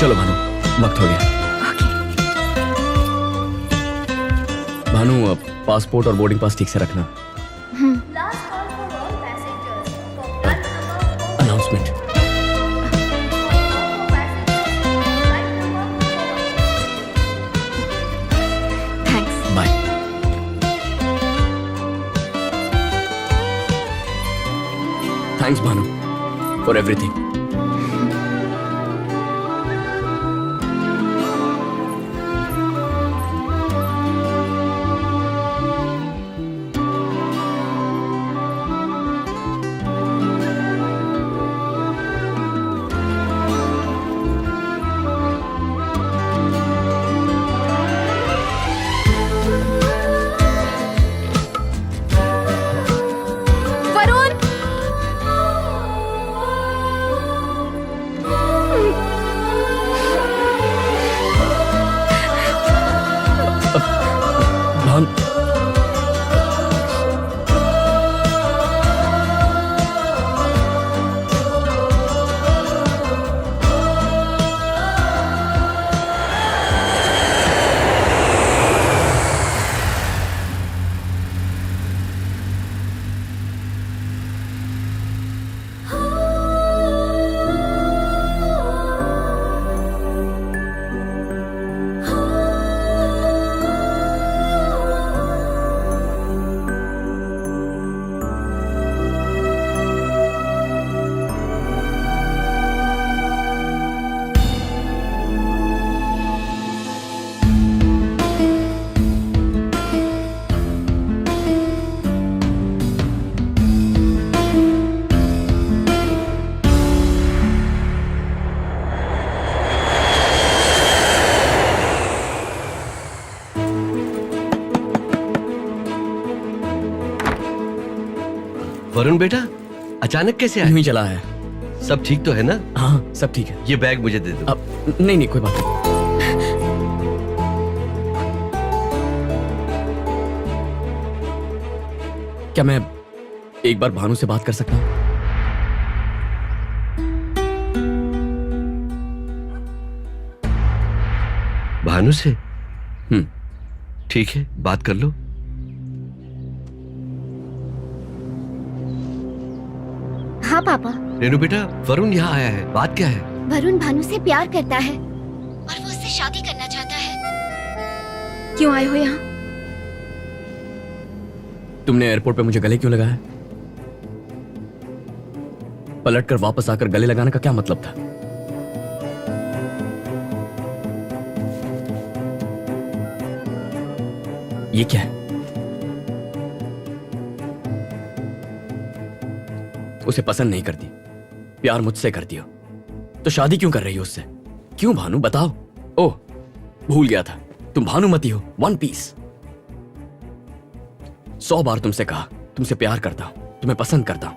चलो भानु, वक्त हो गया। भानु, पासपोर्ट और बोर्डिंग पास ठीक से रखना। Announcement. Thanks. Bye. Thanks Bhanu for everything. Varun बेटा, अचानक कैसे आए? यूं ही चला है। सब ठीक तो है ना? हाँ सब ठीक है। ये बैग मुझे दे दो। अब नहीं कोई बात नहीं। क्या मैं एक बार भानु से बात कर सकता हूं? भानु से? ठीक है, बात कर लो। हाँ पापा। रेनू बेटा, वरुण यहाँ आया है, बात क्या है? वरुण भानु से प्यार करता है और वो उससे शादी करना चाहता है। क्यों आए हो यहाँ? तुमने एयरपोर्ट पे मुझे गले क्यों लगाया? पलट कर वापस आकर गले लगाने का क्या मतलब था? ये क्या है? उसे पसंद नहीं करती, प्यार मुझसे करती हो, तो शादी क्यों कर रही हो उससे? क्यों भानु, बताओ। ओह, भूल गया था, तुम भानुमती हो, वन पीस। 100 बार तुमसे कहा, तुमसे प्यार करता हूं, तुम्हें पसंद करता हूं,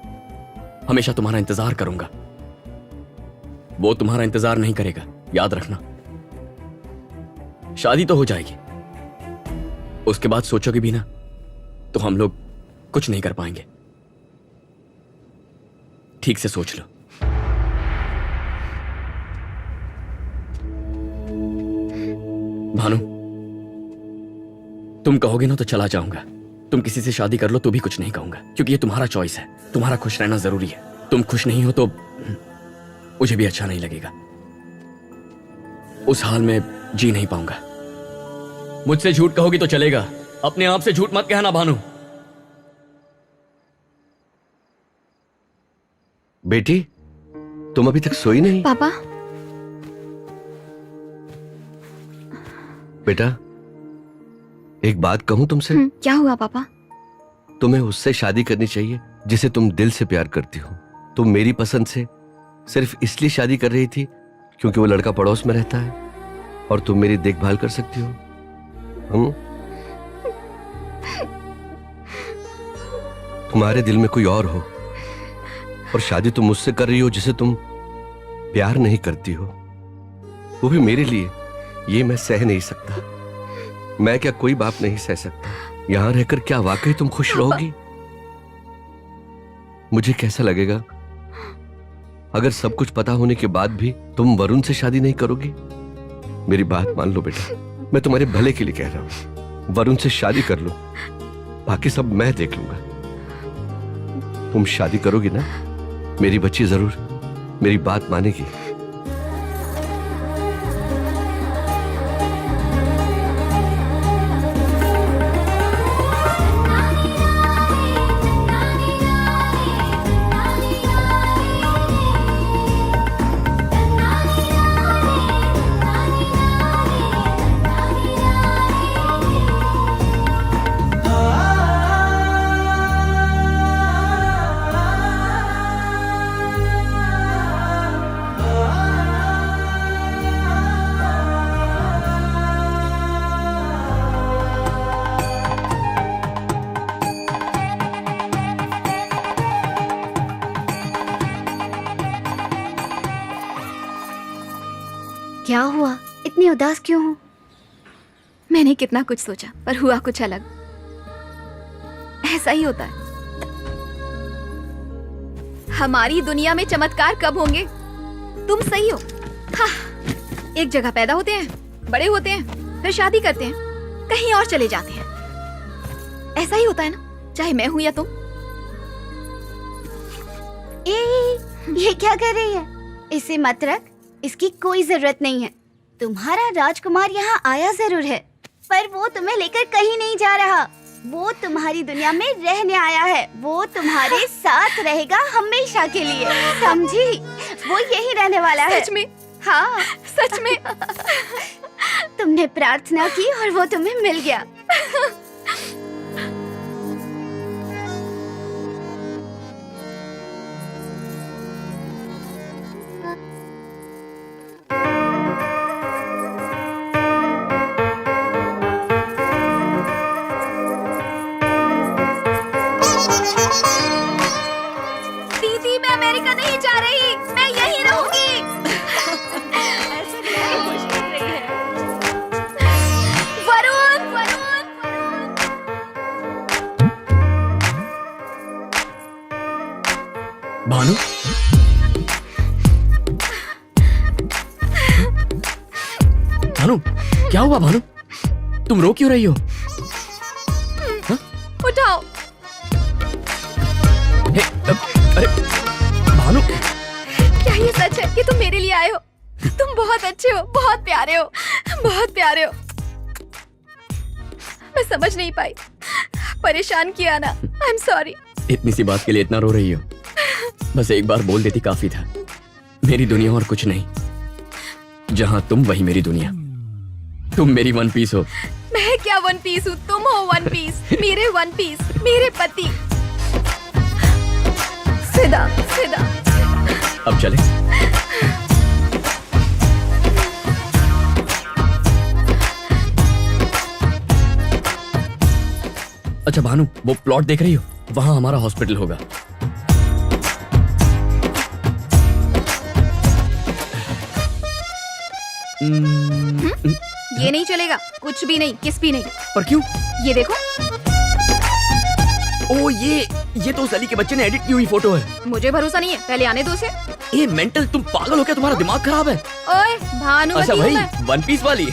हमेशा तुम्हारा इंतजार करूंगा। वो तुम्हारा इंतजार नहीं करेगा, याद रखना। शादी तो हो जाएगी, उसके बाद सोचोगे भी ना तो हम लोग कुछ नहीं कर पाएंगे। ठीक से सोच लो। भानु, तुम कहोगे ना तो चला जाऊंगा। तुम किसी से शादी कर लो तो भी कुछ नहीं कहूंगा, क्योंकि ये तुम्हारा चॉइस है, तुम्हारा खुश रहना जरूरी है। तुम खुश नहीं हो तो मुझे भी अच्छा नहीं लगेगा, उस हाल में जी नहीं पाऊंगा। मुझसे झूठ कहोगी तो चलेगा, अपने आप से झूठ मत कहना भानु। बेटी, तुम अभी तक सोई नहीं? पापा। बेटा, एक बात कहूं तुमसे? क्या हुआ पापा? तुम्हें उससे शादी करनी चाहिए जिसे तुम दिल से प्यार करती हो। तुम मेरी पसंद से सिर्फ इसलिए शादी कर रही थी क्योंकि वो लड़का पड़ोस में रहता है और तुम मेरी देखभाल कर सकती हो। तुम्हारे दिल में कोई और हो और शादी तुम मुझसे कर रही हो जिसे तुम प्यार नहीं करती हो, वो भी मेरे लिए। ये मैं सह नहीं सकता। मैं क्या कोई बाप नहीं सह सकता? यहां रहकर क्या वाकई तुम खुश रहोगी? मुझे कैसा लगेगा अगर सब कुछ पता होने के बाद भी तुम वरुण से शादी नहीं करोगी? मेरी बात मान लो बेटा, मैं तुम्हारे भले के लिए कह रहा हूँ। वरुण से शादी कर लो, बाकी सब मैं देख लूंगा। तुम शादी करोगी ना? मेरी बच्ची जरूर मेरी बात मानेगी। क्या हुआ? इतनी उदास क्यों हो? मैंने कितना कुछ सोचा पर हुआ कुछ अलग। ऐसा ही होता है। हमारी दुनिया में चमत्कार कब होंगे? तुम सही हो। हाँ, एक जगह पैदा होते हैं, बड़े होते हैं, फिर शादी करते हैं, कहीं और चले जाते हैं। ऐसा ही होता है ना, चाहे मैं हूं या तुम। ये क्या कर रही है? इसे मत रख, इसकी कोई जरूरत नहीं है। तुम्हारा राजकुमार यहाँ आया जरूर है, पर वो तुम्हें लेकर कहीं नहीं जा रहा। वो तुम्हारी दुनिया में रहने आया है। वो तुम्हारे साथ रहेगा हमेशा के लिए, समझी? वो यही रहने वाला है। सच में? हाँ, सच में। तुमने प्रार्थना की और वो तुम्हें मिल गया। दीदी, मैं अमेरिका नहीं जा रही, मैं यहीं रहूंगी। वरुण, वरुण, भानु, भानु, क्या हुआ भानु? तुम रो क्यों रही हो? उठाओ। अरे भानु, क्या ये सच है कि तुम मेरे लिए आए हो? तुम बहुत अच्छे हो, बहुत प्यारे हो, बहुत प्यारे हो। मैं समझ नहीं पाई, परेशान किया ना। I am sorry. इतनी सी बात के लिए इतना रो रही हो? बस एक बार बोल देती काफी था। मेरी दुनिया और कुछ नहीं। जहां तुम वही मेरी दुनिया। तुम मेरी वन पीस हो। मैं क्या वन पीस हूँ? तुम हो वन पीस, मेरे वन पीस, मेरे पति। सीधा सीधा। अब चले? अच्छा भानु, वो प्लॉट देख रही हो? वहां हमारा हॉस्पिटल होगा। ये नहीं चलेगा, कुछ भी नहीं, किस भी नहीं। पर क्यों? ये देखो। ओ ये तो उस अली के बच्चे ने एडिट की हुई फोटो है। मुझे भरोसा नहीं है, पहले आने दो उसे। ये मेंटल, तुम पागल हो क्या? तुम्हारा दिमाग खराब है। ओए भानुमति अच्छा हूँ भाई, मैं। वन पीस वाली।